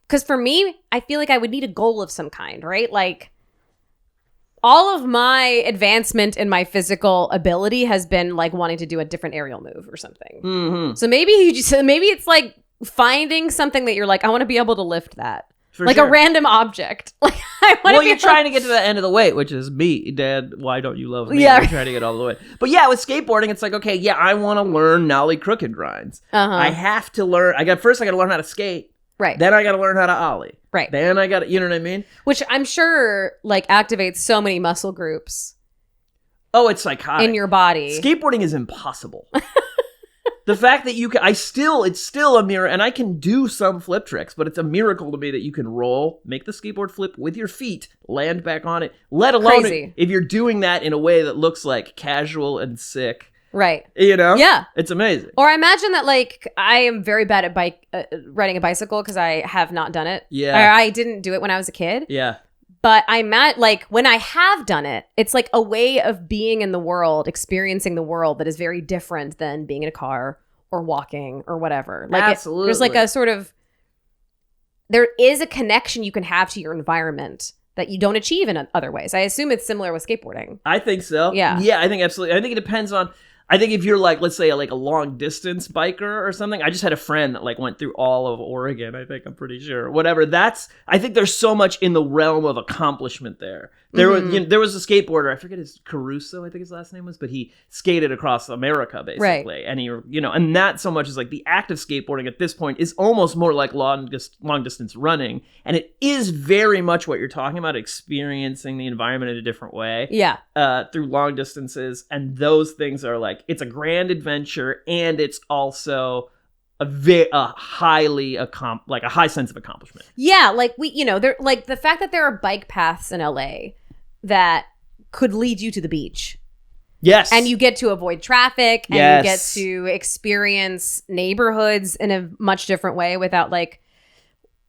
because for me, I feel like I would need a goal of some kind, right? Like, all of my advancement in my physical ability has been like wanting to do a different aerial move or something. Mm-hmm. So maybe maybe it's like finding something that you're like, I want to be able to lift that. For like sure. a random object. Like you're trying to get to the end of the weight, which is me, Dad. Why don't you love me? Yeah. I'm trying to get all the way. But yeah, with skateboarding, it's like, okay, yeah, I want to learn nollie crooked grinds. I have to learn. I got to learn how to skate. Right. Then I got to learn how to ollie. Right. Then I got to, you know what I mean? Which I'm sure like activates so many muscle groups. Oh, it's psychotic. In your body. Skateboarding is impossible. The fact that you can, it's still a mirror, and I can do some flip tricks, but it's a miracle to me that you can roll, make the skateboard flip with your feet, land back on it, let alone if you're doing that in a way that looks like casual and sick. Right. You know? Yeah. It's amazing. Or I imagine that like I am very bad at riding a bicycle because I have not done it. Yeah. Or I didn't do it when I was a kid. Yeah. But I'm at like when I have done it, it's like a way of being in the world, experiencing the world that is very different than being in a car or walking or whatever. Like Absolutely. There's like a sort of, there is a connection you can have to your environment that you don't achieve in other ways. I assume it's similar with skateboarding. I think so. Yeah. Yeah, I think absolutely. I think it depends on, I think if you're like, let's say like a long distance biker or something. I just had a friend that like went through all of Oregon, I'm pretty sure. Whatever. I think there's so much in the realm of accomplishment there. There was a skateboarder, I forget Caruso, I think his last name was, but he skated across America basically. Right. And he, and that so much is like the act of skateboarding at this point is almost more like long distance running. And it is very much what you're talking about, experiencing the environment in a different way. Yeah. Through long distances. And those things are like, it's a grand adventure, and it's also a high sense of accomplishment. Yeah, like there, like the fact that there are bike paths in LA that could lead you to the beach. Yes. And you get to avoid traffic, and yes. you get to experience neighborhoods in a much different way without like,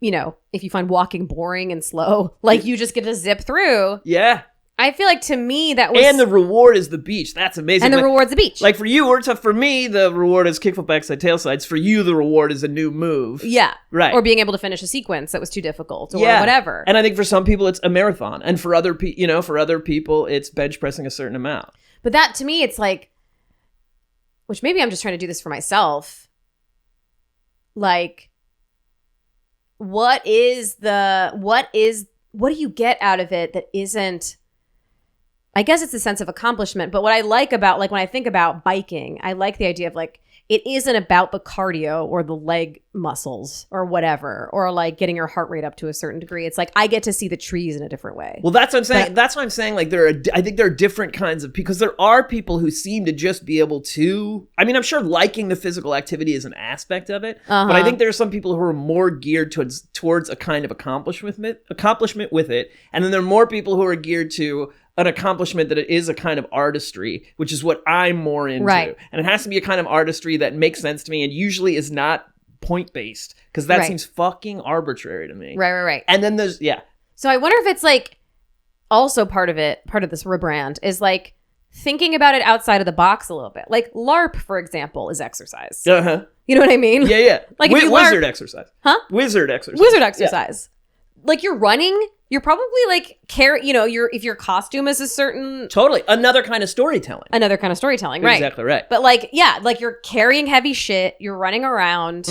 if you find walking boring and slow, like you just get to zip through. Yeah. I feel like to me that was... And the reward is the beach. That's amazing. And the reward's the beach. Like for you, or for me, the reward is kickflip, backside, tailsides. For you, the reward is a new move. Yeah. Right. Or being able to finish a sequence that was too difficult or whatever. And I think for some people, it's a marathon. And for other people, it's bench pressing a certain amount. But that, to me, it's like... Which maybe I'm just trying to do this for myself. Like... What do you get out of it that isn't... I guess it's a sense of accomplishment, but what I like about, like when I think about biking, I like the idea of like, it isn't about the cardio or the leg muscles or whatever, or like getting your heart rate up to a certain degree. It's like, I get to see the trees in a different way. Well, that's what I'm saying. That's what I'm saying. Like I think there are different kinds of, because there are people who seem to just be able to, I mean, I'm sure liking the physical activity is an aspect of it, but I think there are some people who are more geared towards a kind of accomplishment with it. And then there are more people who are geared to an accomplishment that it is a kind of artistry, which is what I'm more into. Right. And it has to be a kind of artistry that makes sense to me and usually is not point-based, because that seems fucking arbitrary to me. Right. And then there's, So I wonder if it's like, also part of this rebrand is like thinking about it outside of the box a little bit. Like LARP, for example, is exercise. Uh-huh. You know what I mean? Yeah. Like wizard exercise. Huh? Wizard exercise. Wizard exercise. Yeah. Like you're running, you're probably like if your costume is a certain... Totally. Another kind of storytelling, right? Exactly right. But like, like you're carrying heavy shit, you're running around,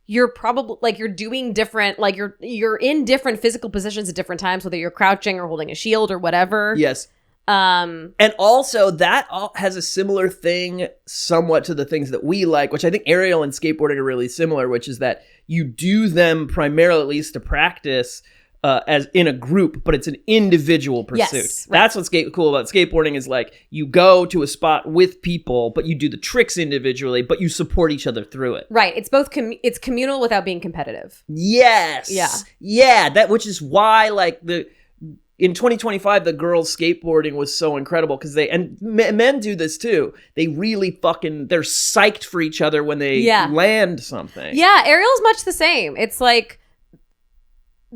you're probably like you're doing different, like you're in different physical positions at different times, whether you're crouching or holding a shield or whatever. Yes. And also that has a similar thing somewhat to the things that we like, which I think aerial and skateboarding are really similar, which is that you do them primarily, at least to practice, as in a group, but it's an individual pursuit. Yes, right. That's what's cool about skateboarding is like you go to a spot with people, but you do the tricks individually, but you support each other through it. Right. It's both it's communal without being competitive. Yes. Yeah. That, which is why like in 2025, the girls skateboarding was so incredible because men do this too. They really they're psyched for each other when they land something. Yeah. Aerial's much the same. It's like,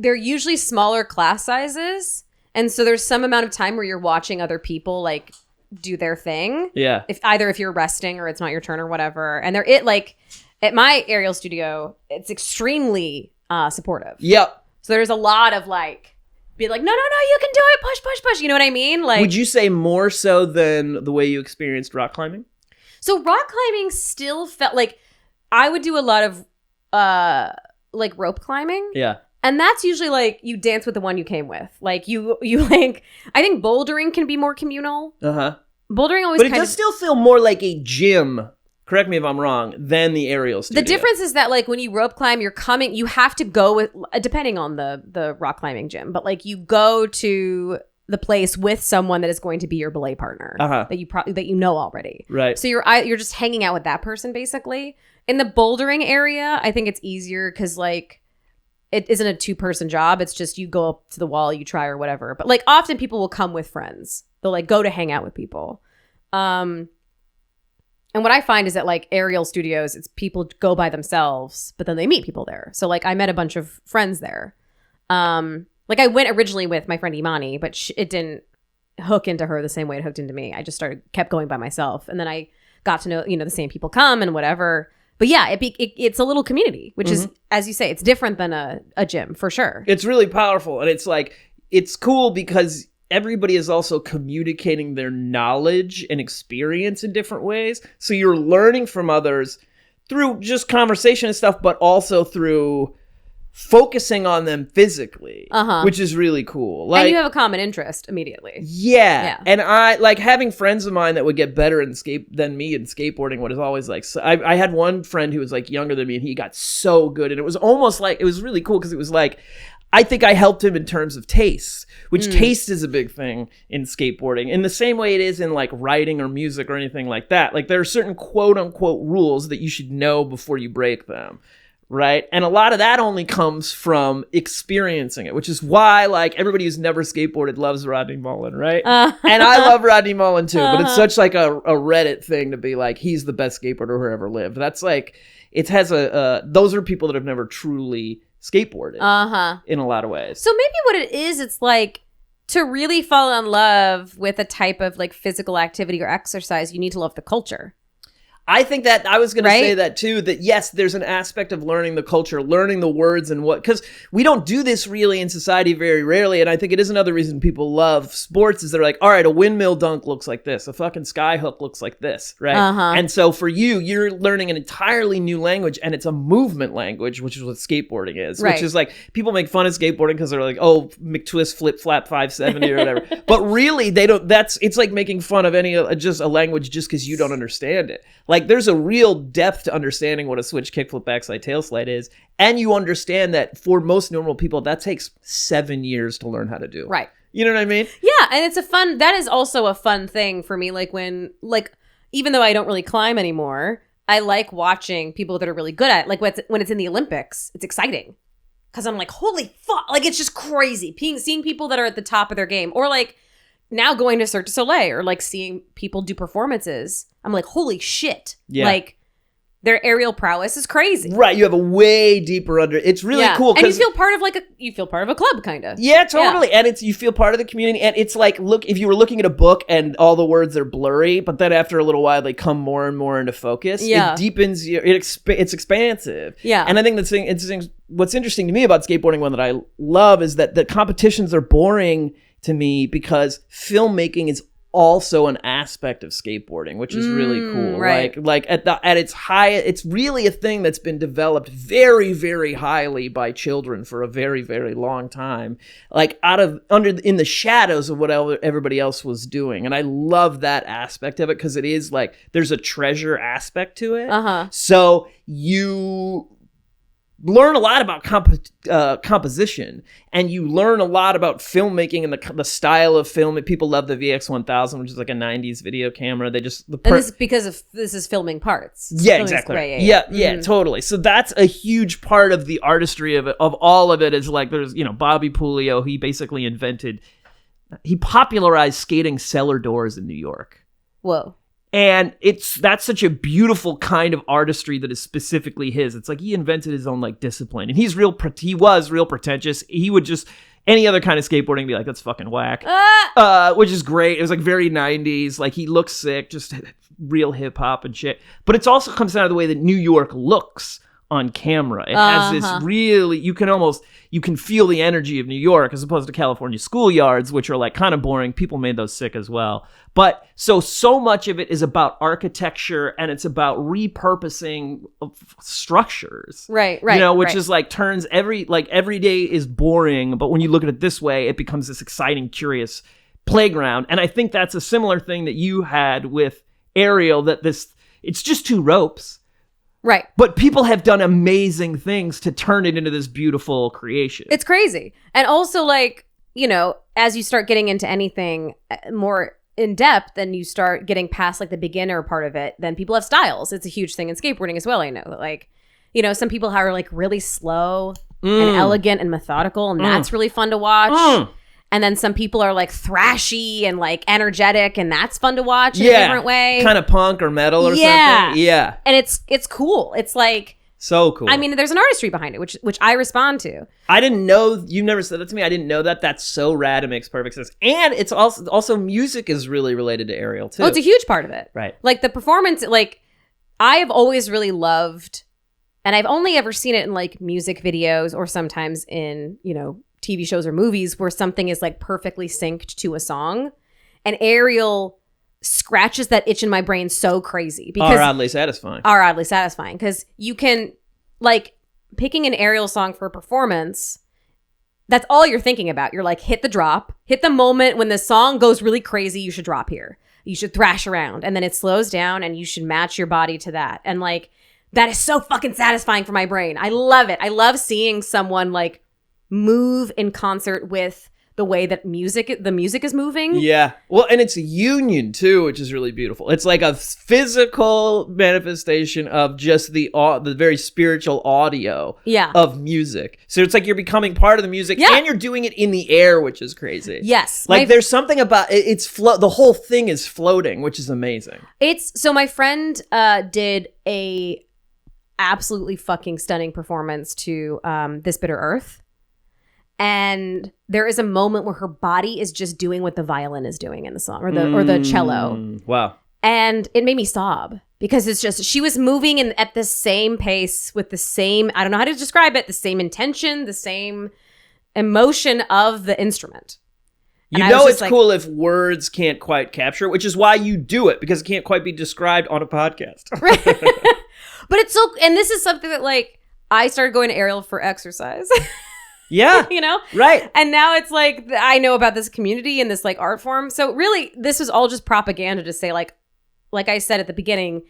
they're usually smaller class sizes. And so there's some amount of time where you're watching other people like do their thing. Yeah. If you're resting or it's not your turn or whatever. And at my aerial studio, it's extremely supportive. Yep. So there's a lot of like, be like, no, you can do it. Push. You know what I mean? Like, would you say more so than the way you experienced rock climbing? So rock climbing still felt like I would do a lot of like rope climbing. Yeah. And that's usually like you dance with the one you came with. Like you like, I think bouldering can be more communal. Uh-huh. Bouldering always But it does still feel more like a gym, correct me if I'm wrong, than the aerial studio. The difference is that like when you rope climb, you have to go with, depending on the rock climbing gym, but like you go to the place with someone that is going to be your belay partner that you know already. Right. So you're just hanging out with that person basically. In the bouldering area, I think it's easier because like it isn't a 2-person job. It's just you go up to the wall, you try or whatever. But like often people will come with friends. They'll like go to hang out with people. And what I find is that like aerial studios, it's people go by themselves, but then they meet people there. So like I met a bunch of friends there. Like I went originally with my friend Imani, but it didn't hook into her the same way it hooked into me. I just kept going by myself. And then I got to know, the same people come and whatever. But yeah, it's a little community, which is, as you say, it's different than a gym for sure. It's really powerful. And it's like, it's cool because everybody is also communicating their knowledge and experience in different ways. So you're learning from others through just conversation and stuff, but also through focusing on them physically, which is really cool. Like, and you have a common interest immediately. Yeah. And I like having friends of mine that would get better than me in skateboarding. What is always like, so I had one friend who was like younger than me and he got so good. And it was almost like, it was really cool because it was like, I think I helped him in terms of taste, which taste is a big thing in skateboarding in the same way it is in like writing or music or anything like that. Like there are certain quote unquote rules that you should know before you break them. Right. And a lot of that only comes from experiencing it, which is why like everybody who's never skateboarded loves Rodney Mullen. Right. And I love Rodney Mullen, too. But it's such like a Reddit thing to be like, he's the best skateboarder who ever lived. That's like it has those are people that have never truly skateboarded in a lot of ways. So maybe what it is, it's like to really fall in love with a type of like physical activity or exercise, you need to love the culture. I think that I was going to say that too, that yes, there's an aspect of learning the culture, learning the words and because we don't do this really in society very rarely. And I think it is another reason people love sports is they're like, all right, a windmill dunk looks like this. A fucking sky hook looks like this. Right. And so for you're learning an entirely new language and it's a movement language, which is what skateboarding is, which is like people make fun of skateboarding because they're like, oh, McTwist, flip, flap, 570 or whatever. But really they don't, it's like making fun of just a language just because you don't understand it. Like there's a real depth to understanding what a switch, kickflip, backslide, tailslide is. And you understand that for most normal people, that takes 7 years to learn how to do. Right. You know what I mean? Yeah. And that is also a fun thing for me. Like even though I don't really climb anymore, I like watching people that are really good at it. Like when it's in the Olympics, it's exciting. Because I'm like, holy fuck. Like it's just crazy. Seeing people that are at the top of their game. Or like now going to Cirque du Soleil or like seeing people do performances. I'm like, holy shit. Yeah. Like their aerial prowess is crazy. Right. You have a way deeper it's really cool. And you feel part of a club kind of. Yeah, totally. Yeah. And you feel part of the community. And it's like, look, if you were looking at a book and all the words are blurry, but then after a little while they come more and more into focus. Yeah. It deepens it's expansive. Yeah. And I think what's interesting to me about skateboarding, one that I love, is that the competitions are boring to me because filmmaking is also an aspect of skateboarding, which is really cool. Right. Like at its high, it's really a thing that's been developed very, very highly by children for a very, very long time. Like in the shadows of what everybody else was doing. And I love that aspect of it because it is like there's a treasure aspect to it. So you learn a lot about composition, and you learn a lot about filmmaking and the style of film. People love the VX1000, which is like a 90s video camera. They just and this is because this is filming parts. Exactly. Yeah, totally. So that's a huge part of the artistry of it. Of all of it is like there's Bobby Puglio. He popularized skating cellar doors in New York. Whoa. And that's such a beautiful kind of artistry that is specifically his. It's like he invented his own like discipline, and he was real pretentious. He would just any other kind of skateboarding, be like, that's fucking whack. Which is great. It was like very 90s. Like he looks sick, just real hip hop and shit. But it also comes down to the way that New York looks on camera. It has this really, you can feel the energy of New York as opposed to California schoolyards, which are like kind of boring. People made those sick as well. But so much of it is about architecture and it's about repurposing of structures. Right. You know, which is like turns every day is boring, but when you look at it this way, it becomes this exciting, curious playground. And I think that's a similar thing that you had with Aerial, that it's just 2 ropes. Right. But people have done amazing things to turn it into this beautiful creation. It's crazy. And also, like, you know, as you start getting into anything more in depth and you start getting past like the beginner part of it, then people have styles. It's a huge thing in skateboarding as well. I know, like, you know, some people are like really slow and elegant and methodical, and that's really fun to watch. And then some people are like thrashy and like energetic, and that's fun to watch in a different way. Kind of punk or metal or something. Yeah. And it's cool. It's like so cool. I mean, there's an artistry behind it, which I respond to. I didn't know, you never said that to me. I didn't know that. That's so rad. It makes perfect sense. And it's also music is really related to Aerial too. Oh, it's a huge part of it. Right. Like the performance, like I have always really loved, and I've only ever seen it in like music videos or sometimes in, you know, TV shows or movies where something is like perfectly synced to a song, and Aerial scratches that itch in my brain so crazy because are oddly satisfying because you can, like, picking an Aerial song for a performance, that's all you're thinking about. You're like, hit the drop, hit the moment when the song goes really crazy, you should drop here, you should thrash around, and then it slows down and you should match your body to that. And like that is so fucking satisfying for my brain. I love it. I love seeing someone like move in concert with the way that the music is moving. Yeah. Well, and it's a union too, which is really beautiful. It's like a physical manifestation of just the very spiritual audio of music. So it's like you're becoming part of the music and you're doing it in the air, which is crazy. Yes. Like there's something about it, the whole thing is floating, which is amazing. So my friend did a absolutely fucking stunning performance to This Bitter Earth. And there is a moment where her body is just doing what the violin is doing in the song, or the cello. Wow. And it made me sob because it's just, she was moving at the same pace with the same, I don't know how to describe it, the same intention, the same emotion of the instrument. You know it's like, cool if words can't quite capture it, which is why you do it, because it can't quite be described on a podcast. Right. But it's so, and this is something that like, I started going to Aerial for exercise. Yeah. You know? Right. And now it's like, I know about this community and this like art form. So really, this was all just propaganda to say, like I said at the beginning,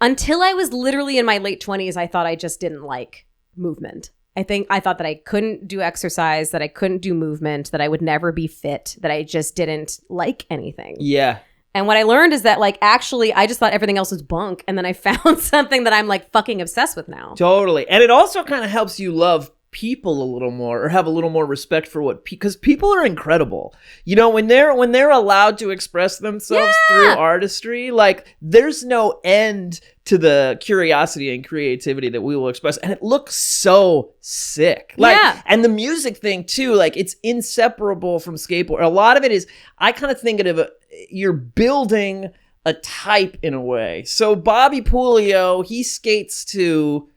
until I was literally in my late 20s, I thought I just didn't like movement. I thought that I couldn't do exercise, that I couldn't do movement, that I would never be fit, that I just didn't like anything. Yeah. And what I learned is that, like, actually, I just thought everything else was bunk. And then I found something that I'm like fucking obsessed with now. Totally. And it also kind of helps you love people a little more, or have a little more respect for what, because people are incredible. You know, when they're allowed to express themselves through artistry, like there's no end to the curiosity and creativity that we will express, and it looks so sick. Like, and the music thing too, like it's inseparable from skateboard. A lot of it is, I kind of think of it, you're building a type in a way. So Bobby Pulido, he skates to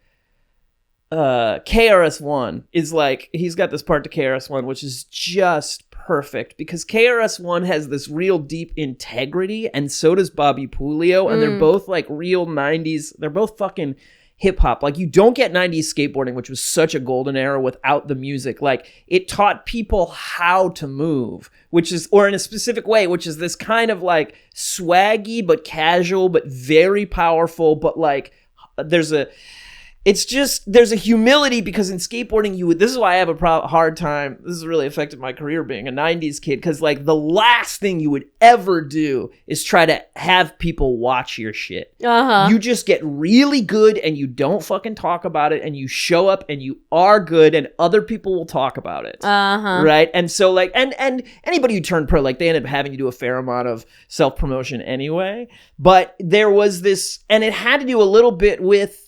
KRS-One is like, he's got this part to KRS-One which is just perfect, because KRS-One has this real deep integrity, and so does Bobby Pulido, and they're both like real 90s, they're both fucking hip-hop. Like, you don't get 90s skateboarding, which was such a golden era, without the music. Like, it taught people how to move, which is, or in a specific way, which is this kind of like swaggy but casual but very powerful, but like there's a humility, because in skateboarding, this is why I have a hard time, this has really affected my career being a 90s kid, because like the last thing you would ever do is try to have people watch your shit. You just get really good and you don't fucking talk about it, and you show up and you are good, and other people will talk about it. Right? And so like, and anybody who turned pro, like they ended up having to do a fair amount of self-promotion anyway, but there was this, and it had to do a little bit with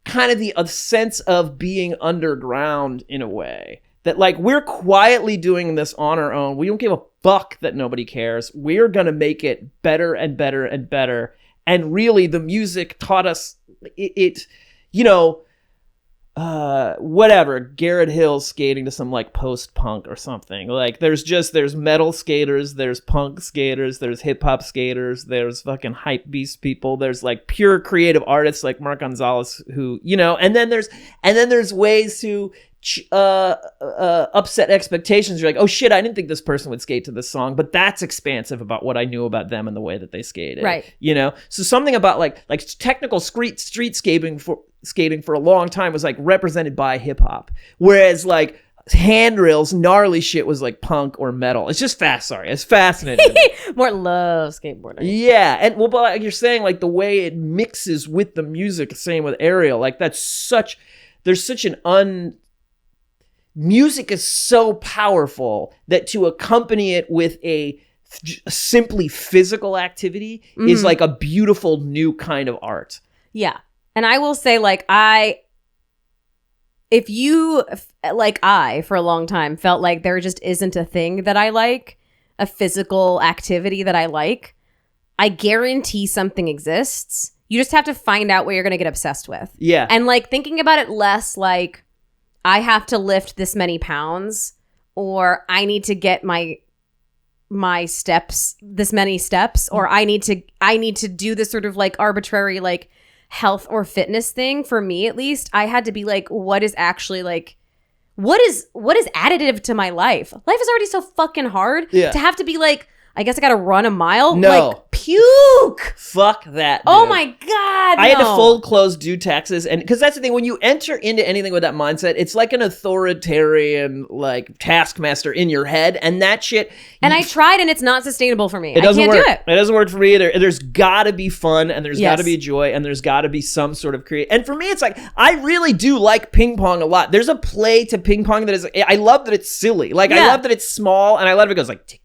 kind of a sense of being underground in a way, that like we're quietly doing this on our own. We don't give a fuck that nobody cares. We're going to make it better and better and better. And really the music taught us it you know, whatever, Garrett Hill skating to some like post-punk or something. Like there's metal skaters, there's punk skaters, there's hip-hop skaters, there's fucking hype beast people, there's like pure creative artists like Mark Gonzalez who, you know, and then there's ways to upset expectations. You're like, oh shit, I didn't think this person would skate to this song, but that's expansive about what I knew about them and the way that they skated. Right. You know? So something about like technical street skating for a long time was like represented by hip hop. Whereas like handrails, gnarly shit was like punk or metal. It's just it's fascinating. More love skateboarding. Yeah. And well, but like you're saying, like the way it mixes with the music, same with Aerial, like there's such an music is so powerful that to accompany it with a simply physical activity is like a beautiful new kind of art. Yeah. And I will say, like, I for a long time felt like there just isn't a thing that I like, a physical activity that I like. I guarantee something exists. You just have to find out what you're going to get obsessed with. Yeah. And like thinking about it less like I have to lift this many pounds or I need to get my steps, this many steps, or I need to do this sort of like arbitrary like health or fitness thing. For me at least, I had to be like, what is actually like, what is additive to my life? Life is already so fucking hard to have to be like, I guess I gotta run a mile. No. Like, puke. Fuck that, dude. Oh my God. I had to fold clothes, do taxes. And because that's the thing, when you enter into anything with that mindset, it's like an authoritarian, like taskmaster in your head. And that shit. And I tried and it's not sustainable for me. It doesn't I can't do it. It doesn't work for me either. There's gotta be fun and there's gotta be joy and there's gotta be some sort of And for me, it's like, I really do like ping pong a lot. There's a play to ping pong that is, I love that it's silly. Like, I love that it's small and I love it goes like, tick.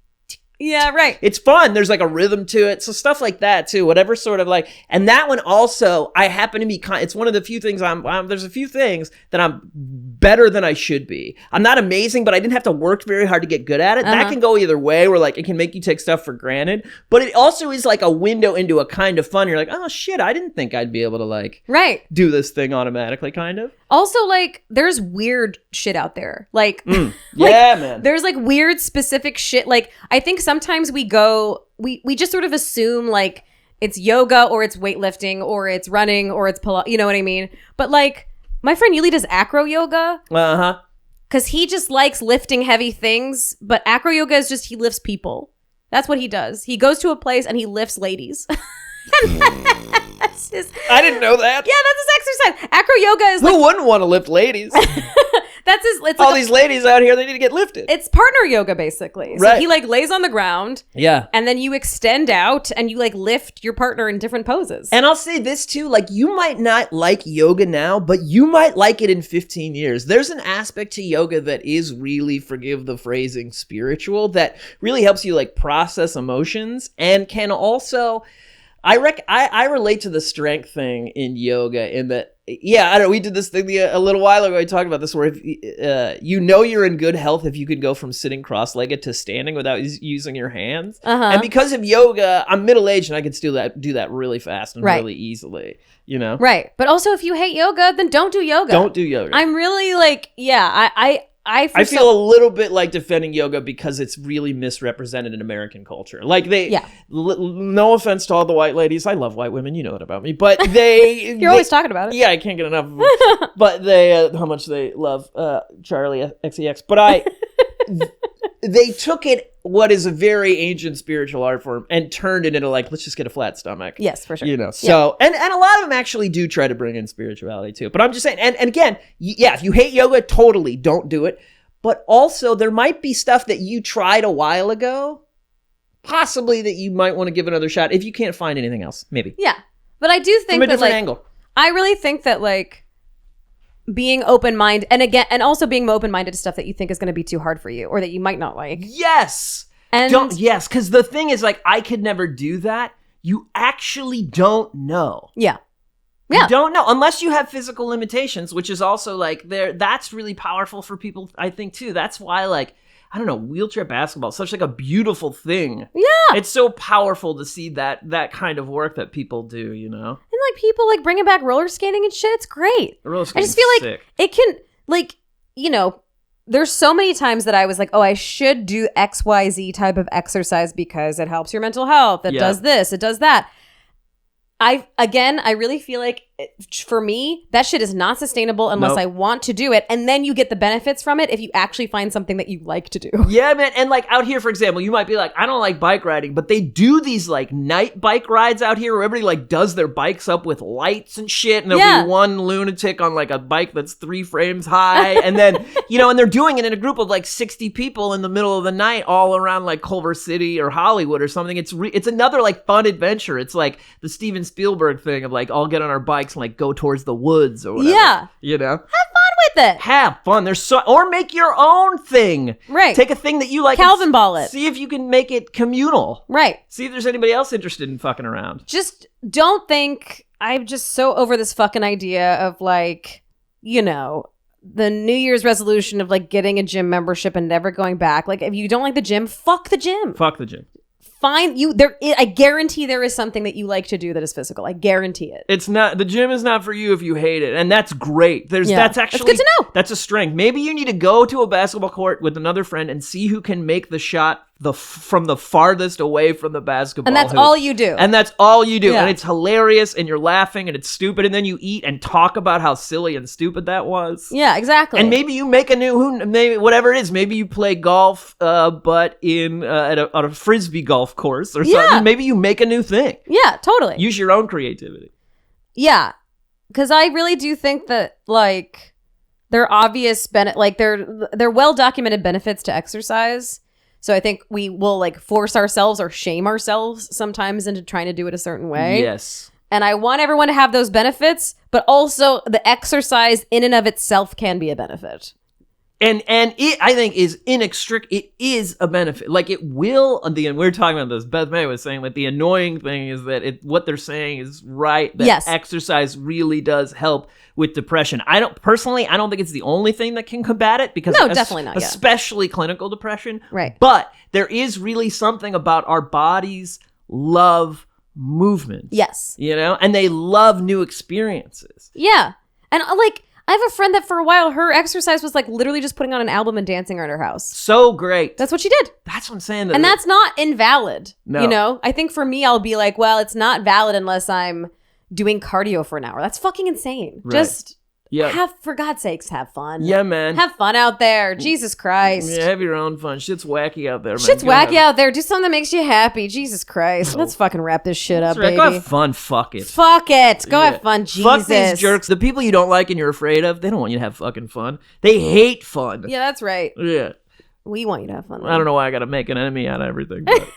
Yeah, right. It's fun. There's like a rhythm to it. So stuff like that too, whatever sort of like, and that one also, I happen to be, it's one of the few things there's a few things that I'm better than I should be. I'm not amazing, but I didn't have to work very hard to get good at it. That can go either way where like, it can make you take stuff for granted, but it also is like a window into a kind of fun. You're like, oh shit, I didn't think I'd be able to like, do this thing automatically kind of. Also like, there's weird shit out there. Like, man. There's like weird specific shit. Like, I think sometimes we just sort of assume like it's yoga or it's weightlifting or it's running or it's you know what I mean? But like my friend Yuli does acro yoga. Uh-huh. Because he just likes lifting heavy things. But acro yoga is just he lifts people. That's what he does. He goes to a place and he lifts ladies. I didn't know that. Yeah, that's his exercise. Acro yoga is Who wouldn't want to lift ladies? It's all these ladies out here, they need to get lifted. It's partner yoga, basically. So he like lays on the ground. Yeah. And then you extend out and you like lift your partner in different poses. And I'll say this too, like you might not like yoga now, but you might like it in 15 years. There's an aspect to yoga that is really, forgive the phrasing, spiritual, that really helps you like process emotions and can also, I relate to the strength thing in yoga in that, yeah, I don't know, we did this thing a little while ago. I talked about this where if you know you're in good health if you can go from sitting cross-legged to standing without using your hands. And because of yoga, I'm middle-aged and I can still do that really fast and really easily, you know? Right. But also if you hate yoga, then don't do yoga. Don't do yoga. I'm really like, yeah, I feel a little bit like defending yoga because it's really misrepresented in American culture. Like no offense to all the white ladies. I love white women. You know that about me. But You're always talking about it. Yeah, I can't get enough of them. But they, how much they love Charlie XCX. But they took it, what is a very ancient spiritual art form, and turned it into like, let's just get a flat stomach. Yes, for sure. You know, so, and a lot of them actually do try to bring in spirituality too. But I'm just saying, and again, if you hate yoga, totally don't do it. But also there might be stuff that you tried a while ago, possibly that you might want to give another shot if you can't find anything else, maybe. Yeah. But I do think from a different angle. I really think that like, being open-minded, and also being open-minded to stuff that you think is going to be too hard for you or that you might not like. Yes. Yes, because the thing is like, I could never do that. You actually don't know. Yeah. Yeah. You don't know unless you have physical limitations, which is also like that's really powerful for people, I think, too. That's why, like, I don't know, wheelchair basketball is such like a beautiful thing. Yeah. It's so powerful to see that kind of work that people do, you know? And like people like bringing back roller skating and shit. It's great. Roller I just feel like sick. it can, like, you know, there's so many times that I was like, oh, I should do XYZ type of exercise because it helps your mental health. It does this, it does that. I really feel like for me, that shit is not sustainable unless I want to do it. And then you get the benefits from it if you actually find something that you like to do. Yeah, man. And like out here, for example, you might be like, I don't like bike riding, but they do these like night bike rides out here where everybody like does their bikes up with lights and shit. And there'll be one lunatic on like a bike that's 3 frames high. And then, you know, and they're doing it in a group of like 60 people in the middle of the night all around like Culver City or Hollywood or something. It's another like fun adventure. It's like the Steven Spielberg thing of like, all get on our bikes and like go towards the woods or whatever. Yeah. You know? Have fun with it. Have fun. Or make your own thing. Right. Take a thing that you like. Calvin ball it. See if you can make it communal. Right. See if there's anybody else interested in fucking around. Just don't think, I'm just so over this fucking idea of like, you know, the New Year's resolution of like getting a gym membership and never going back. Like if you don't like the gym, fuck the gym. Fuck the gym. I guarantee there is something that you like to do that is physical. I guarantee it. It's not, the gym is not for you if you hate it. And that's great. That's actually, good to know. That's a strength. Maybe you need to go to a basketball court with another friend and see who can make the shot from the farthest away from the basketball And that's hoop. all you do. And that's all you do. Yeah. And it's hilarious and you're laughing and it's stupid. And then you eat and talk about how silly and stupid that was. Yeah, exactly. And maybe you make maybe whatever it is. Maybe you play golf, but at a frisbee golf course or something. Maybe you make a new thing. Yeah, totally. Use your own creativity. Yeah, because I really do think that like there are obvious they're well documented benefits to exercise. So I think we will like force ourselves or shame ourselves sometimes into trying to do it a certain way. Yes. And I want everyone to have those benefits, but also the exercise in and of itself can be a benefit. And it, I think, is inextricable. It is a benefit. Like, it will, we were talking about this, Beth May was saying, like, the annoying thing is that what they're saying is right, that exercise really does help with depression. I don't think it's the only thing that can combat it, because definitely not, especially clinical depression. Right. But there is really something about our bodies love movement. Yes. You know? And they love new experiences. Yeah. And like, I have a friend that for a while, her exercise was like literally just putting on an album and dancing around her house. So great. That's what she did. That's what I'm saying. And that's not invalid. No. You know, I think for me, I'll be like, well, it's not valid unless I'm doing cardio for an hour. That's fucking insane. Right. Just for God's sakes, have fun. Yeah, man. Have fun out there. Jesus Christ. Yeah, have your own fun. Shit's wacky out there, man. Shit's wacky out there. Do something that makes you happy. Jesus Christ. Let's fucking wrap this shit up, baby. Go have fun. Fuck it. Fuck it. Go have fun. Jesus. Fuck these jerks. The people you don't like and you're afraid of, they don't want you to have fucking fun. They hate fun. Yeah, that's right. Yeah. We want you to have fun. I don't know why I gotta make an enemy out of everything, but...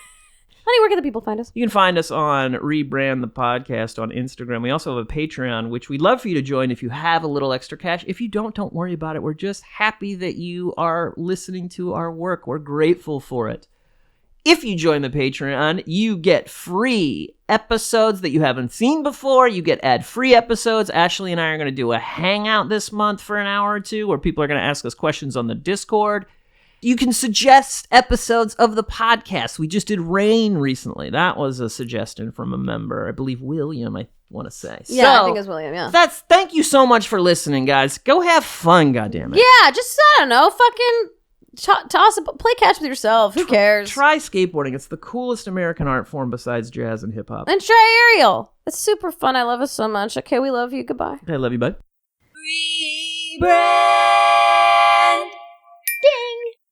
Honey, where can the people find us? You can find us on Rebrand the Podcast on Instagram. We also have a Patreon, which we'd love for you to join if you have a little extra cash. If you don't worry about it. We're just happy that you are listening to our work. We're grateful for it. If you join the Patreon, you get free episodes that you haven't seen before. You get ad-free episodes. Ashley and I are going to do a hangout this month for an hour or two where people are going to ask us questions on the Discord. You can suggest episodes of the podcast. We just did Rain recently. That was a suggestion from a member. I believe William, I want to say. Yeah, I think it's William, yeah. Thank you so much for listening, guys. Go have fun, goddammit. Yeah, just, I don't know, fucking play catch with yourself. Who cares? Try skateboarding. It's the coolest American art form besides jazz and hip-hop. And try aerial. It's super fun. I love it so much. Okay, we love you. Goodbye. I love you, bud. Rebrand.